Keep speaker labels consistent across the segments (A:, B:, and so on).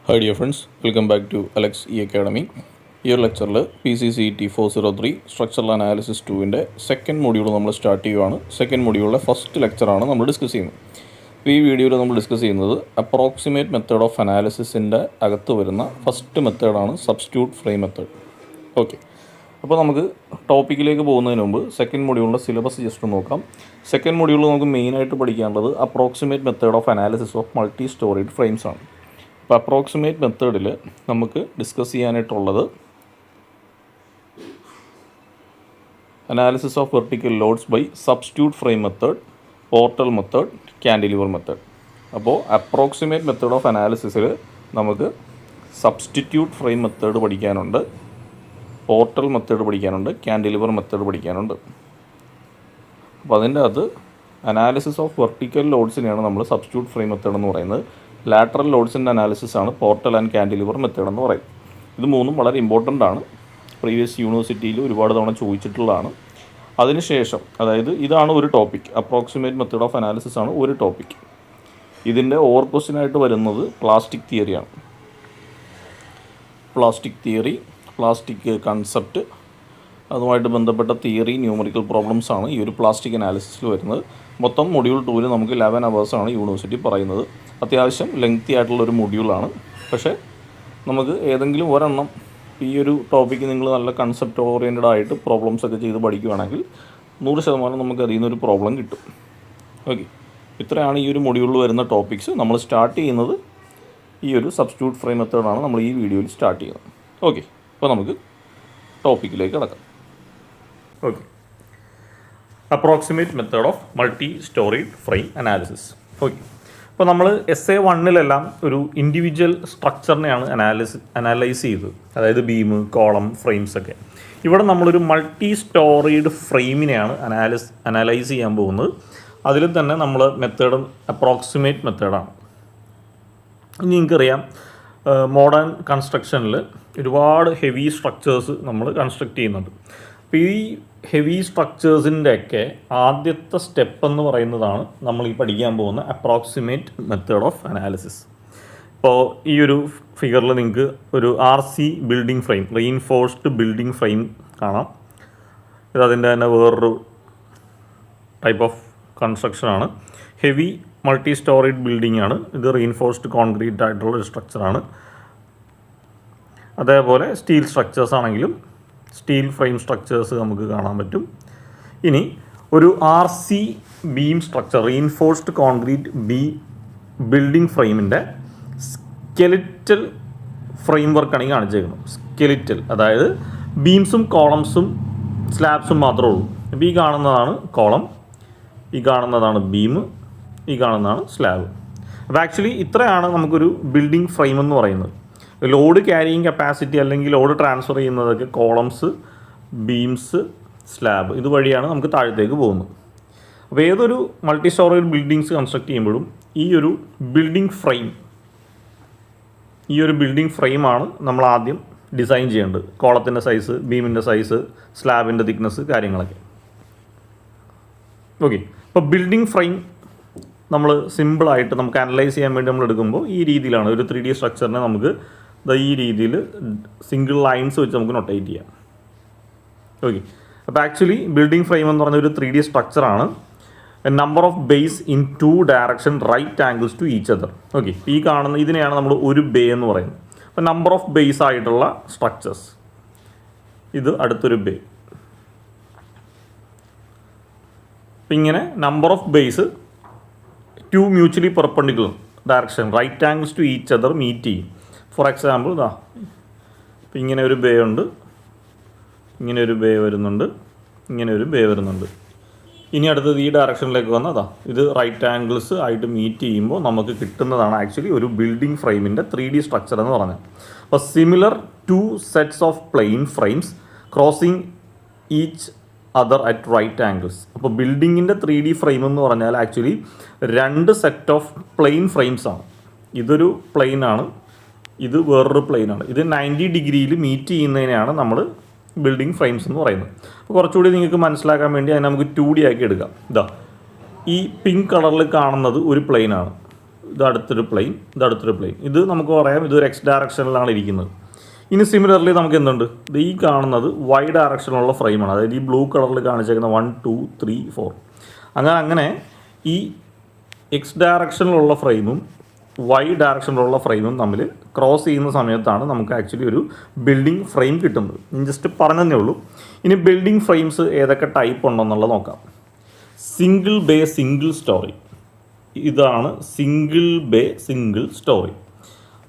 A: Hi dear friends, welcome back to Alex E Academy. ഈ ഒരു ലെക്ചറിൽ PCCET 403 സ്ട്രക്ചറൽ അനാലിസിസ് 2ൻ്റെ സെക്കൻഡ് മൊഡ്യൂൾ നമ്മൾ സ്റ്റാർട്ട് ചെയ്യുകയാണ്. സെക്കൻഡ് മൊഡ്യൂളിലെ ഫസ്റ്റ് ലെക്ചറാണ് നമ്മൾ ഡിസ്കസ് ചെയ്യുന്നത്. ഈ വീഡിയോയിൽ നമ്മൾ ഡിസ്കസ് ചെയ്യുന്നത് അപ്രോക്സിമേറ്റ് മെത്തേഡ് ഓഫ് അനാലിസിസിൻ്റെ അകത്ത് വരുന്ന ഫസ്റ്റ് മെത്തേഡാണ് സബ്സ്റ്റിറ്റ്യൂട്ട് ഫ്രെയിം മെത്തേഡ്. ഓക്കെ, അപ്പോൾ നമുക്ക് ടോപ്പിക്കിലേക്ക് പോകുന്നതിന് മുമ്പ് സെക്കൻഡ് മൊഡ്യൂളിൻ്റെ സിലബസ് ജസ്റ്റ് നോക്കാം. സെക്കൻഡ് മൊഡ്യൂളിൽ നമുക്ക് മെയിനായിട്ട് പഠിക്കാനുള്ളത് approximate method of analysis of multi storage frames ആണ്. അപ്പോൾ അപ്രോക്സിമേറ്റ് മെത്തേഡിൽ നമുക്ക് ഡിസ്കസ് ചെയ്യാനായിട്ടുള്ളത് analysis of vertical loads by substitute frame method, portal method, cantilever method. അപ്പോൾ അപ്രോക്സിമേറ്റ് മെത്തേഡ് ഓഫ് അനാലിസിസിൽ നമുക്ക് സബ്സ്റ്റിറ്റ്യൂട്ട് ഫ്രെയിം മെത്തേഡ് പഠിക്കാനുണ്ട്, പോർട്ടൽ മെത്തേഡ് പഠിക്കാനുണ്ട്, കാൻഡിലിവർ മെത്തേഡ് പഠിക്കാനുണ്ട്. അപ്പോൾ അതിൻ്റെ അത് അനാലിസിസ് ഓഫ് വെർട്ടിക്കൽ ലോഡ്സിനെയാണ് നമ്മൾ സബ്സ്റ്റിറ്റ്യൂട്ട് ഫ്രെയിം മെത്തേഡ് എന്ന് പറയുന്നത്. ലാറ്ററൽ ലോഡ്സിൻ്റെ അനാലിസിസ് ആണ് പോർട്ടൽ ആൻഡ് കാൻഡിലിവർ മെത്തേഡ് എന്ന് പറയും. ഇത് മൂന്നും വളരെ ഇമ്പോർട്ടൻ്റ് ആണ്. പ്രീവിയസ് യൂണിവേഴ്സിറ്റിയിൽ ഒരുപാട് തവണ ചോദിച്ചിട്ടുള്ളതാണ്. അതിനുശേഷം അതായത് ഇതാണ് ഒരു topic, approximate method of analysis ആണ് ഒരു ടോപ്പിക്. ഇതിൻ്റെ ഓവർ ക്വസ്റ്റ്യനായിട്ട് വരുന്നത് പ്ലാസ്റ്റിക് തിയറിയാണ്. പ്ലാസ്റ്റിക് തിയറി, പ്ലാസ്റ്റിക് കൺസെപ്റ്റ്, അതുമായിട്ട് ബന്ധപ്പെട്ട തിയറി, ന്യൂമറിക്കൽ പ്രോബ്ലംസ് ആണ് ഈ ഒരു പ്ലാസ്റ്റിക് അനാലിസിസിൽ വരുന്നത്. മൊത്തം മൊഡ്യൂൾ 2 നമുക്ക് 11 അവേഴ്സാണ് യൂണിവേഴ്സിറ്റി പറയുന്നത്. അത്യാവശ്യം ലെങ്തി ആയിട്ടുള്ളൊരു മൊഡ്യൂളാണ്. പക്ഷേ നമുക്ക് ഏതെങ്കിലും ഒരെണ്ണം ഈ ഒരു ടോപ്പിക്ക് നിങ്ങൾ നല്ല കൺസെപ്റ്റ് ഓറിയൻറ്റഡ് ആയിട്ട് പ്രോബ്ലംസ് ഒക്കെ ചെയ്ത് പഠിക്കുകയാണെങ്കിൽ 100% നമുക്ക് അതിൽ നിന്നൊരു പ്രോബ്ലം കിട്ടും. ഓക്കെ, ഇത്രയാണ് ഈ ഒരു മൊഡ്യൂളിൽ വരുന്ന ടോപ്പിക്സ്. നമ്മൾ സ്റ്റാർട്ട് ചെയ്യുന്നത് ഈ ഒരു സബ്സ്റ്റിറ്റ്യൂട്ട് ഫ്രെയിം മെത്തേഡാണ് നമ്മൾ ഈ വീഡിയോയിൽ സ്റ്റാർട്ട് ചെയ്യുന്നത്. ഓക്കെ, അപ്പോൾ നമുക്ക് ടോപ്പിക്കിലേക്ക് കടക്കാം. Okay, approximate method of multi storage frame analysis. Okay, അപ്പോൾ നമ്മൾ SA1 ഒരു ഇൻഡിവിജ്വൽ സ്ട്രക്ചറിനെയാണ് അനലൈസ് ചെയ്തത്, അതായത് ബീം, കോളം, ഫ്രെയിംസ് ഒക്കെ. ഇവിടെ നമ്മളൊരു മൾട്ടി സ്റ്റോറേജ് ഫ്രെയിമിനെയാണ് അനലൈസ് ചെയ്യാൻ പോകുന്നത്. അതിൽ തന്നെ നമ്മൾ മെത്തേഡ് അപ്രോക്സിമേറ്റ് മെത്തേഡാണ്. ഇനി നിങ്ങൾക്കറിയാം, മോഡേൺ കൺസ്ട്രക്ഷനിൽ ഒരുപാട് ഹെവി സ്ട്രക്ചേഴ്സ് നമ്മൾ കൺസ്ട്രക്റ്റ് ചെയ്യുന്നുണ്ട്. അപ്പോൾ ഈ ഹെവി സ്ട്രക്ചേഴ്സിൻ്റെയൊക്കെ ആദ്യത്തെ സ്റ്റെപ്പ് എന്ന് പറയുന്നതാണ് നമ്മൾ ഈ പഠിക്കാൻ പോകുന്ന അപ്രോക്സിമേറ്റ് മെത്തേഡ് ഓഫ് അനാലിസിസ്. ഇപ്പോൾ ഈ ഒരു ഫിഗറിൽ നിങ്ങൾക്ക് ഒരു RC building frame, reinforced building frame കാണാം. ഇത് അതിൻ്റെ തന്നെ വേറൊരു ടൈപ്പ് ഓഫ് കൺസ്ട്രക്ഷനാണ്. ഹെവി മൾട്ടി സ്റ്റോറേജ് ബിൽഡിംഗ് ആണ് ഇത്. റീഇൻഫോഴ്സ്ഡ് കോൺക്രീറ്റ് ആയിട്ടുള്ള ഒരു സ്ട്രക്ചറാണ്. അതേപോലെ സ്റ്റീൽ സ്ട്രക്ചേഴ്സ് ആണെങ്കിലും സ്റ്റീൽ ഫ്രെയിം സ്ട്രക്ചേഴ്സ് നമുക്ക് കാണാൻ പറ്റും. ഇനി ഒരു RC beam structure, reinforced concrete building ഫ്രെയിമിൻ്റെ സ്കെലിറ്റൽ ഫ്രെയിം വർക്കാണ് ഈ കാണിച്ചേക്കുന്നത്. സ്കെലിറ്റൽ അതായത് ബീംസും കോളംസും സ്ലാബ്സും മാത്രമേ ഉള്ളൂ. അപ്പോൾ ഈ കാണുന്നതാണ് കോളം, ഈ കാണുന്നതാണ് ബീം, ഈ കാണുന്നതാണ് സ്ലാബ്. അപ്പോൾ ആക്ച്വലി ഇത്രയാണ് നമുക്കൊരു ബിൽഡിംഗ് ഫ്രെയിം എന്ന് പറയുന്നത്. ലോഡ് ക്യാരിയിങ് കപ്പാസിറ്റി അല്ലെങ്കിൽ ലോഡ് ട്രാൻസ്ഫർ ചെയ്യുന്നതൊക്കെ കോളംസ്, ബീംസ്, സ്ലാബ് ഇതുവഴിയാണ് നമുക്ക് താഴത്തേക്ക് പോകുന്നത്. അപ്പോൾ ഏതൊരു മൾട്ടി സ്റ്റോറേജ് ബിൽഡിങ്സ് കൺസ്ട്രക്ട് ചെയ്യുമ്പോഴും ഈ ഒരു ബിൽഡിംഗ് ഫ്രെയിമാണ് നമ്മൾ ആദ്യം ഡിസൈൻ ചെയ്യേണ്ടത്. കോളത്തിൻ്റെ സൈസ്, ബീമിൻ്റെ സൈസ്, സ്ലാബിൻ്റെ തിക്നെസ്, കാര്യങ്ങളൊക്കെ. ഓക്കെ, അപ്പോൾ ബിൽഡിംഗ് ഫ്രെയിം നമ്മൾ സിമ്പിളായിട്ട് നമുക്ക് അനലൈസ് ചെയ്യാൻ വേണ്ടി നമ്മൾ എടുക്കുമ്പോൾ ഈ രീതിയിലാണ് ഒരു 3D സ്ട്രക്ചറിനെ നമുക്ക് ഈ രീതിയിൽ സിംഗിൾ ലൈൻസ് വെച്ച് നമുക്ക് നൊട്ടേറ്റ് ചെയ്യാം. ഓക്കെ, അപ്പോൾ ആക്ച്വലി ബിൽഡിംഗ് ഫ്രെയിം എന്ന് പറഞ്ഞ ഒരു 3D സ്ട്രക്ചറാണ്. Number of bays in 2 direction right angles to each other. Okay, ഈ കാണുന്ന ഇതിനെയാണ് നമ്മൾ ഒരു ബേ എന്ന് പറയുന്നത്. അപ്പോൾ നമ്പർ ഓഫ് ബേസ് ആയിട്ടുള്ള സ്ട്രക്ചേഴ്സ്, ഇത് അടുത്തൊരു ബേ. അപ്പം ഇങ്ങനെ number of bays 2 mutually perpendicular direction right angles to each other meet ചെയ്യും. ഫോർ എക്സാമ്പിൾ ഇപ്പം ഇങ്ങനെ ഒരു ബേ ഉണ്ട്, ഇങ്ങനെ ഒരു ബേ വരുന്നുണ്ട്, ഇങ്ങനെ ഒരു ബേ വരുന്നുണ്ട്. ഇനി അടുത്തത് ഈ ഡയറക്ഷനിലേക്ക് വന്നതാ, ഇത് റൈറ്റ് ആംഗിൾസ് ആയിട്ട് മീറ്റ് ചെയ്യുമ്പോൾ നമുക്ക് കിട്ടുന്നതാണ് ആക്ച്വലി ഒരു ബിൽഡിംഗ് ഫ്രെയിമിൻ്റെ 3D സ്ട്രക്ചർ എന്ന് പറഞ്ഞത്. അപ്പോൾ similar 2 sets of plane frames crossing each other at right angles. അപ്പോൾ ബിൽഡിങ്ങിൻ്റെ 3D ഫ്രെയിം എന്ന് പറഞ്ഞാൽ actually 2 set of plane frames ആണ്. ഇതൊരു പ്ലെയിനാണ്, ഇത് വേറൊരു പ്ലെയിനാണ്. ഇത് 90 ഡിഗ്രിയിൽ മീറ്റ് ചെയ്യുന്നതിനെയാണ് നമ്മൾ ബിൽഡിംഗ് ഫ്രെയിംസ് എന്ന് പറയുന്നത്. അപ്പോൾ കുറച്ചുകൂടി നിങ്ങൾക്ക് മനസ്സിലാക്കാൻ വേണ്ടി അതിനെ നമുക്ക് 2D ആക്കി എടുക്കാം. ഈ പിങ്ക് കളറിൽ കാണുന്നത് ഒരു പ്ലെയിനാണ്, ഇത് അടുത്തൊരു പ്ലെയിൻ, ഇത് അടുത്തൊരു പ്ലെയിൻ. ഇത് നമുക്ക് പറയാം ഇതൊരു എക്സ് ഡയറക്ഷനിലാണ് ഇരിക്കുന്നത്. ഇനി സിമിലർലി നമുക്ക് എന്തുണ്ട്, ഇത് ഈ കാണുന്നത് വൈ ഡയറക്ഷനിലുള്ള ഫ്രെയിമാണ്. അതായത് ഈ ബ്ലൂ കളറിൽ കാണിച്ചേക്കുന്ന 1 2 3 4 അങ്ങനെ ഈ എക്സ് ഡയറക്ഷനിലുള്ള ഫ്രെയിമും വൈ ഡയറക്ഷനിലുള്ള ഫ്രെയിമും തമ്മിൽ ക്രോസ് ചെയ്യുന്ന സമയത്താണ് നമുക്ക് ആക്ച്വലി ഒരു ബിൽഡിംഗ് ഫ്രെയിം കിട്ടുന്നത്. ഞാൻ ജസ്റ്റ് പറഞ്ഞതേ ഉള്ളൂ. ഇനി ബിൽഡിംഗ് ഫ്രെയിംസ് ഏതൊക്കെ ടൈപ്പ് ഉണ്ടെന്നുള്ളത് നോക്കാം. സിംഗിൾ ബേ സിംഗിൾ സ്റ്റോറി, ഇതാണ് സിംഗിൾ ബേ സിംഗിൾ സ്റ്റോറി.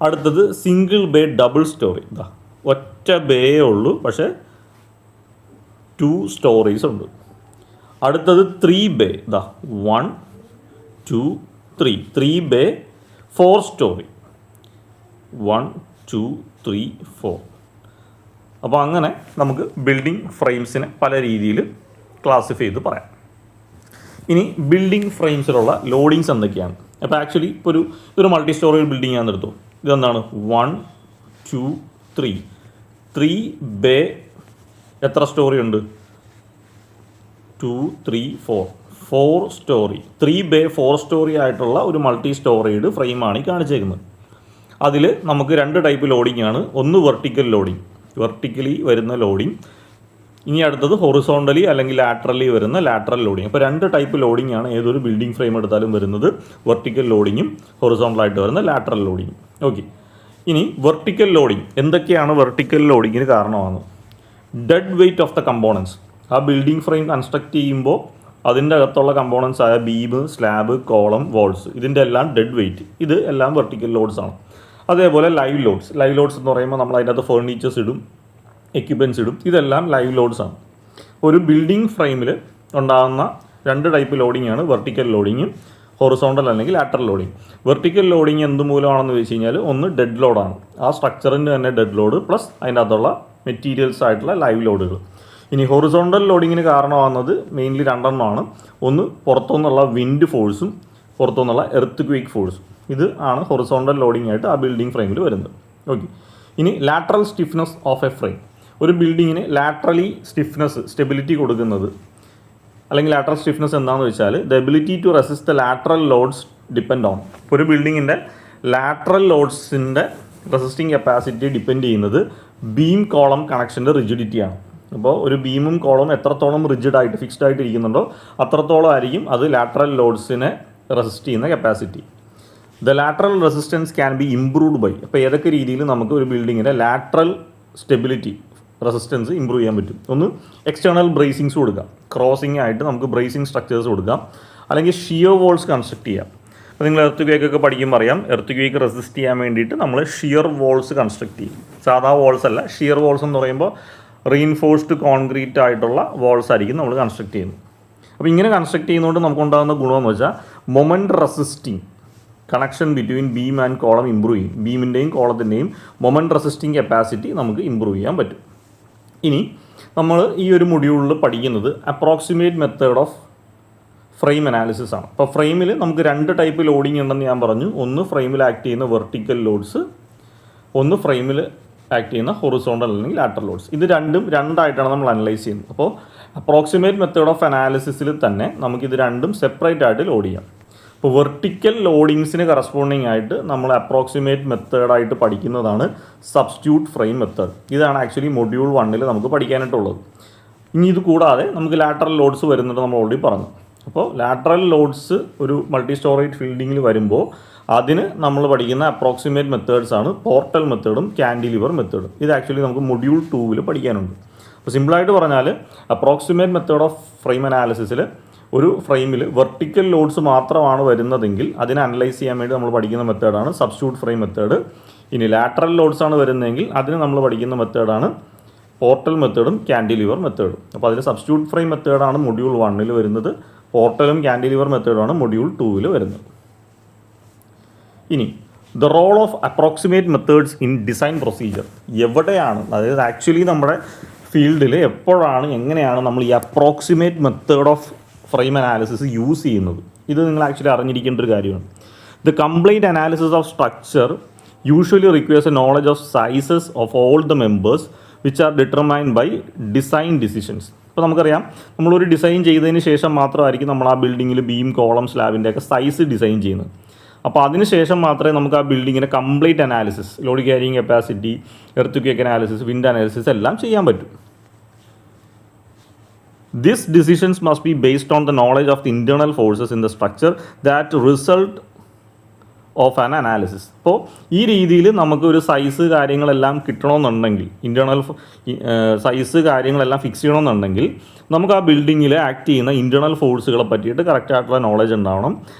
A: അടുത്തത് സിംഗിൾ ബേ ഡബിൾ സ്റ്റോറി, ഇതാ ഒറ്റ ബേയേ ഉള്ളൂ പക്ഷേ 2 സ്റ്റോറീസ് ഉണ്ട്. അടുത്തത് 3 ബേ, ഇതാ 1 2 3 ബേ 4 സ്റ്റോറി, 1 2 3 4. അപ്പോൾ അങ്ങനെ നമുക്ക് ബിൽഡിംഗ് ഫ്രെയിംസിനെ പല രീതിയിൽ ക്ലാസിഫൈ ചെയ്ത് പറയാം. ഇനി ബിൽഡിംഗ് ഫ്രെയിംസിലുള്ള ലോഡിങ്സ് എന്തൊക്കെയാണ്? അപ്പോൾ ആക്ച്വലി ഇപ്പോൾ ഇതൊരു മൾട്ടി സ്റ്റോറി ബിൽഡിംഗ് ആണെന്ന് എടുത്തു. ഇതെന്താണ് 1 2 3 ബേ എത്ര സ്റ്റോറി ഉണ്ട്? 2 3 4 സ്റ്റോറി. 3 ബേ 4 സ്റ്റോറി ആയിട്ടുള്ള ഒരു മൾട്ടി സ്റ്റോറേഡ് ഫ്രെയിമാണ് ഈ കാണിച്ചേക്കുന്നത്. അതിൽ നമുക്ക് 2 ടൈപ്പ് ലോഡിംഗ് ആണ്. ഒന്ന് വെർട്ടിക്കൽ ലോഡിംഗ്, വെർട്ടിക്കലി വരുന്ന ലോഡിംഗ്. ഇനി അടുത്തത് ഹൊറിസോണ്ടലി അല്ലെങ്കിൽ ലാറ്ററലി വരുന്ന ലാറ്ററൽ ലോഡിംഗ്. അപ്പോൾ 2 ടൈപ്പ് ലോഡിംഗ് ആണ് ഏതൊരു ബിൽഡിംഗ് ഫ്രെയിം എടുത്താലും വരുന്നത്. വെർട്ടിക്കൽ ലോഡിങ്ങും ഹൊറിസോണ്ടലായിട്ട് വരുന്ന ലാറ്ററൽ ലോഡിങ്ങും. ഓക്കെ, ഇനി വെർട്ടിക്കൽ ലോഡിംഗ് എന്തൊക്കെയാണ് വെർട്ടിക്കൽ ലോഡിങ്ങിന് കാരണമാകുന്നത്? Dead weight of the components. ആ ബിൽഡിംഗ് ഫ്രെയിം കൺസ്ട്രക്ട് ചെയ്യുമ്പോൾ അതിൻ്റെ അകത്തുള്ള കമ്പോണൻസ് ആയ ബീം, സ്ലാബ്, കോളം, വാൾസ്, ഇതിൻ്റെ എല്ലാം ഡെഡ് വെയ്റ്റ്, ഇത് എല്ലാം വെർട്ടിക്കൽ ലോഡ്സ് ആണ്. അതേപോലെ ലൈവ് ലോഡ്സ്. ലൈവ് ലോഡ്സ് എന്ന് പറയുമ്പോൾ നമ്മൾ അതിൻ്റെ അകത്ത് ഫേർണിച്ചേഴ്സ് ഇടും, എക്യുപ്മെൻറ്റ്സ് ഇടും, ഇതെല്ലാം ലൈവ് ലോഡ്സ് ആണ്. ഒരു ബിൽഡിംഗ് ഫ്രെയിമിൽ ഉണ്ടാകുന്ന 2 ടൈപ്പ് ലോഡിംഗ് ആണ് വെർട്ടിക്കൽ ലോഡിങ്ങും ഹൊറിസോണ്ടൽ അല്ലെങ്കിൽ ലാറ്ററൽ ലോഡിംഗ്. വെർട്ടിക്കൽ ലോഡിംഗ് എന്ത് മൂലമാണെന്ന് വെച്ച് കഴിഞ്ഞാൽ ഒന്ന് ഡെഡ് ലോഡാണ്, ആ സ്ട്രക്ചറിൻ്റെ തന്നെ ഡെഡ് ലോഡ് പ്ലസ് അതിൻ്റെ അകത്തുള്ള മെറ്റീരിയൽസ് ആയിട്ടുള്ള ലൈവ് ലോഡുകൾ. ഇനി ഹൊറിസോണ്ടൽ ലോഡിങ്ങിന് കാരണമാകുന്നത് മെയിൻലി 2 എണ്ണമാണ്. ഒന്ന് പുറത്തുനിന്നുള്ള വിൻഡ് ഫോഴ്സും പുറത്തുനിന്നുള്ള എർത്ത് ക്വേക്ക് ഫോഴ്സും. ഇത് ആണ് ഹൊറിസോണ്ടൽ ലോഡിംഗ് ആയിട്ട് ആ ബിൽഡിംഗ് ഫ്രെയിമിൽ വരുന്നത്. ഓക്കെ, ഇനി lateral stiffness of A frame. ഒരു ബിൽഡിങ്ങിന് ലാറ്ററലി സ്റ്റെബിലിറ്റി കൊടുക്കുന്നത് അല്ലെങ്കിൽ ലാറ്ററൽ സ്റ്റിഫ്നെസ് എന്താണെന്ന് വെച്ചാൽ the ability to resist the lateral loads depend on. ഒരു ബിൽഡിങ്ങിൻ്റെ ലാറ്ററൽ ലോഡ്സിൻ്റെ റെസിസ്റ്റിംഗ് കപ്പാസിറ്റി ഡിപ്പെൻഡ് ചെയ്യുന്നത് ബീം കോളം കണക്ഷൻ്റെ റിജിഡിറ്റിയാണ്. അപ്പോൾ ഒരു ബീമും കോളവും എത്രത്തോളം റിജിഡായിട്ട് ഫിക്സ്ഡ് ആയിട്ട് ഇരിക്കുന്നുണ്ടോ അത്രത്തോളം ആയിരിക്കും അത് ലാറ്ററൽ ലോഡ്സിനെ റെസിസ്റ്റ് ചെയ്യുന്ന capacity. The lateral resistance can be improved by. അപ്പോൾ ഏതൊക്കെ രീതിയിൽ നമുക്ക് ഒരു ബിൽഡിങ്ങിൻ്റെ ലാറ്ററൽ സ്റ്റെബിലിറ്റി റെസിസ്റ്റൻസ് ഇമ്പ്രൂവ് ചെയ്യാൻ പറ്റും? ഒന്ന്, എക്സ്റ്റേണൽ ബ്രേസിങ്സ് കൊടുക്കാം. ക്രോസിംഗ് ആയിട്ട് നമുക്ക് ബ്രേസിംഗ് സ്ട്രക്ചേഴ്സ് കൊടുക്കാം. അല്ലെങ്കിൽ ഷിയർ വോൾസ് കൺസ്ട്രക്ട് ചെയ്യാം. അപ്പോൾ നിങ്ങൾ എർത്ത് ക്വേക്കൊക്കെ പഠിക്കുമ്പോൾ അറിയാം, എർത്ത് ക്വേക്ക് റെസിസ്റ്റ് ചെയ്യാൻ വേണ്ടിയിട്ട് നമ്മൾ ഷിയർ വോൾസ് കൺസ്ട്രക്ട് ചെയ്യും. സാധാ വോൾസ് അല്ല, ഷിയർ വോൾസ് എന്ന് പറയുമ്പോൾ റീഇൻഫോഴ്സ്ഡ് കോൺക്രീറ്റ് ആയിട്ടുള്ള വോൾസ് ആയിരിക്കും നമ്മൾ കൺസ്ട്രക്ട് ചെയ്യുന്നത്. അപ്പോൾ ഇങ്ങനെ കൺസ്ട്രക്ട് ചെയ്യുന്നതുകൊണ്ട് നമുക്കുണ്ടാകുന്ന ഗുണമെന്ന് വെച്ചാൽ moment resisting connection between beam and column improve ചെയ്യും. ബീമിൻ്റെയും കോളത്തിൻ്റെയും മൊമെൻറ്റ് റെസിസ്റ്റിംഗ് കപ്പാസിറ്റി നമുക്ക് ഇമ്പ്രൂവ് ചെയ്യാൻ പറ്റും. ഇനി നമ്മൾ ഈ ഒരു മൊഡ്യൂളിൽ പഠിക്കുന്നത് approximate method of frame analysis ആണ്. അപ്പോൾ ഫ്രെയിമിൽ നമുക്ക് 2 ടൈപ്പ് ലോഡിംഗ് ഉണ്ടെന്ന് ഞാൻ പറഞ്ഞു. ഒന്ന് ഫ്രെയിമിൽ ആക്ട് ചെയ്യുന്ന വെർട്ടിക്കൽ ലോഡ്സ്, ഒന്ന് ഫ്രെയിമിൽ ആക്ട് ചെയ്യുന്ന ഹൊറിസോണ്ടൽ അല്ലെങ്കിൽ ലാറ്ററൽ ലോഡ്സ്. ഇത് രണ്ടായിട്ടാണ് നമ്മൾ അനലൈസ് ചെയ്യുന്നത്. അപ്പോൾ അപ്രോക്സിമേറ്റ് മെത്തേഡ് ഓഫ് അനാലിസിസിൽ തന്നെ നമുക്കിത് രണ്ടും സെപ്പറേറ്റ് ആയിട്ട് ലോഡ് ചെയ്യാം. ഇപ്പോൾ വെർട്ടിക്കൽ ലോഡിങ്സിന് കറസ്പോണ്ടിങ് ആയിട്ട് നമ്മൾ അപ്രോക്സിമേറ്റ് മെത്തേഡായിട്ട് പഠിക്കുന്നതാണ് സബ്സ്റ്റിറ്റ്യൂട്ട് ഫ്രെയിം മെത്തേഡ്. ഇതാണ് ആക്ച്വലി മൊഡ്യൂൾ 1 നമുക്ക് പഠിക്കാനായിട്ടുള്ളത്. ഇനി ഇത് കൂടാതെ നമുക്ക് ലാറ്ററൽ ലോഡ്സ് വരുന്നുണ്ട്, നമ്മൾ ഓൾറെഡി പറഞ്ഞു. അപ്പോൾ ലാറ്ററൽ ലോഡ്സ് ഒരു മൾട്ടി സ്റ്റോറേജ് ഫീൽഡിങ്ങിൽ വരുമ്പോൾ അതിന് നമ്മൾ പഠിക്കുന്ന അപ്രോക്സിമേറ്റ് മെത്തേഡ്സ് ആണ് പോർട്ടൽ മെത്തേഡും കാൻഡിലിവർ മെത്തേഡും. ഇത് ആക്ച്വലി നമുക്ക് മൊഡ്യൂൾ 2 പഠിക്കാനുണ്ട്. അപ്പോൾ സിമ്പിളായിട്ട് പറഞ്ഞാൽ അപ്രോക്സിമേറ്റ് മെത്തേഡ് ഓഫ് ഫ്രെയിം അനാലിസിസിൽ ഒരു ഫ്രെയിമിൽ വെർട്ടിക്കൽ ലോഡ്സ് മാത്രമാണ് വരുന്നതെങ്കിൽ അതിനെ അനലൈസ് ചെയ്യാൻ വേണ്ടി നമ്മൾ പഠിക്കുന്ന മെത്തേഡാണ് സബ്സ്റ്റിറ്റ്യൂട്ട് ഫ്രെയിം മെത്തേഡ്. ഇനി ലാറ്ററൽ ലോഡ്സ് ആണ് വരുന്നതെങ്കിൽ അതിന് നമ്മൾ പഠിക്കുന്ന മെത്തേഡാണ് പോർട്ടൽ മെത്തേഡും കാൻഡിലിവർ മെത്തേഡും. അപ്പോൾ അതിൽ സബ്സ്റ്റിറ്റ്യൂട്ട് ഫ്രെയിം മെത്തേഡാണ് മൊഡ്യൂൾ 1 വരുന്നത്, പോർട്ടലും കാൻഡിലിവർ മെത്തേഡാണ് മൊഡ്യൂൾ 2 വരുന്നത്. ഇനി the role of approximate methods in design procedure. എവിടെയാണ്, അതായത് ആക്ച്വലി നമ്മുടെ ഫീൽഡിൽ എപ്പോഴാണ് എങ്ങനെയാണ് നമ്മൾ ഈ approximate method of frame analysis use ചെയ്യുന്നത്? ഇത് നിങ്ങൾ ആക്ച്വലി അറിഞ്ഞിരിക്കേണ്ട ഒരു കാര്യമാണ്. The complete analysis of structure usually requires a knowledge of sizes of all the members which are determined by design decisions. ഇപ്പോൾ നമുക്കറിയാം, നമ്മളൊരു ഡിസൈൻ ചെയ്തതിന് ശേഷം മാത്രമായിരിക്കും നമ്മൾ ആ ബിൽഡിങ്ങിൽ ബീം, കോളം, സ്ലാബിൻ്റെ ഒക്കെ സൈസ് ഡിസൈൻ ചെയ്യുന്നത്. അപ്പോൾ അതിനുശേഷം മാത്രമേ നമുക്ക് ആ ബിൽഡിങ്ങിൻ്റെ complete analysis, load carrying capacity, earth analysis, wind analysis എല്ലാം ചെയ്യാൻ പറ്റും. These decisions must be based on the knowledge of the internal forces in the structure that result of an analysis. അപ്പോൾ ഈ രീതിയിൽ നമുക്ക് ഒരു സൈസ് കാര്യങ്ങളെല്ലാം കിട്ടണമെന്നുണ്ടെങ്കിൽ, ഇൻറ്റേർണൽ സൈസ് കാര്യങ്ങളെല്ലാം ഫിക്സ് ചെയ്യണമെന്നുണ്ടെങ്കിൽ നമുക്ക് ആ ബിൽഡിങ്ങിൽ ആക്ട് ചെയ്യുന്ന ഇൻറ്റേർണൽ ഫോഴ്സുകളെ പറ്റിയിട്ട് കറക്റ്റായിട്ടുള്ള നോളജ് ഉണ്ടാവണം.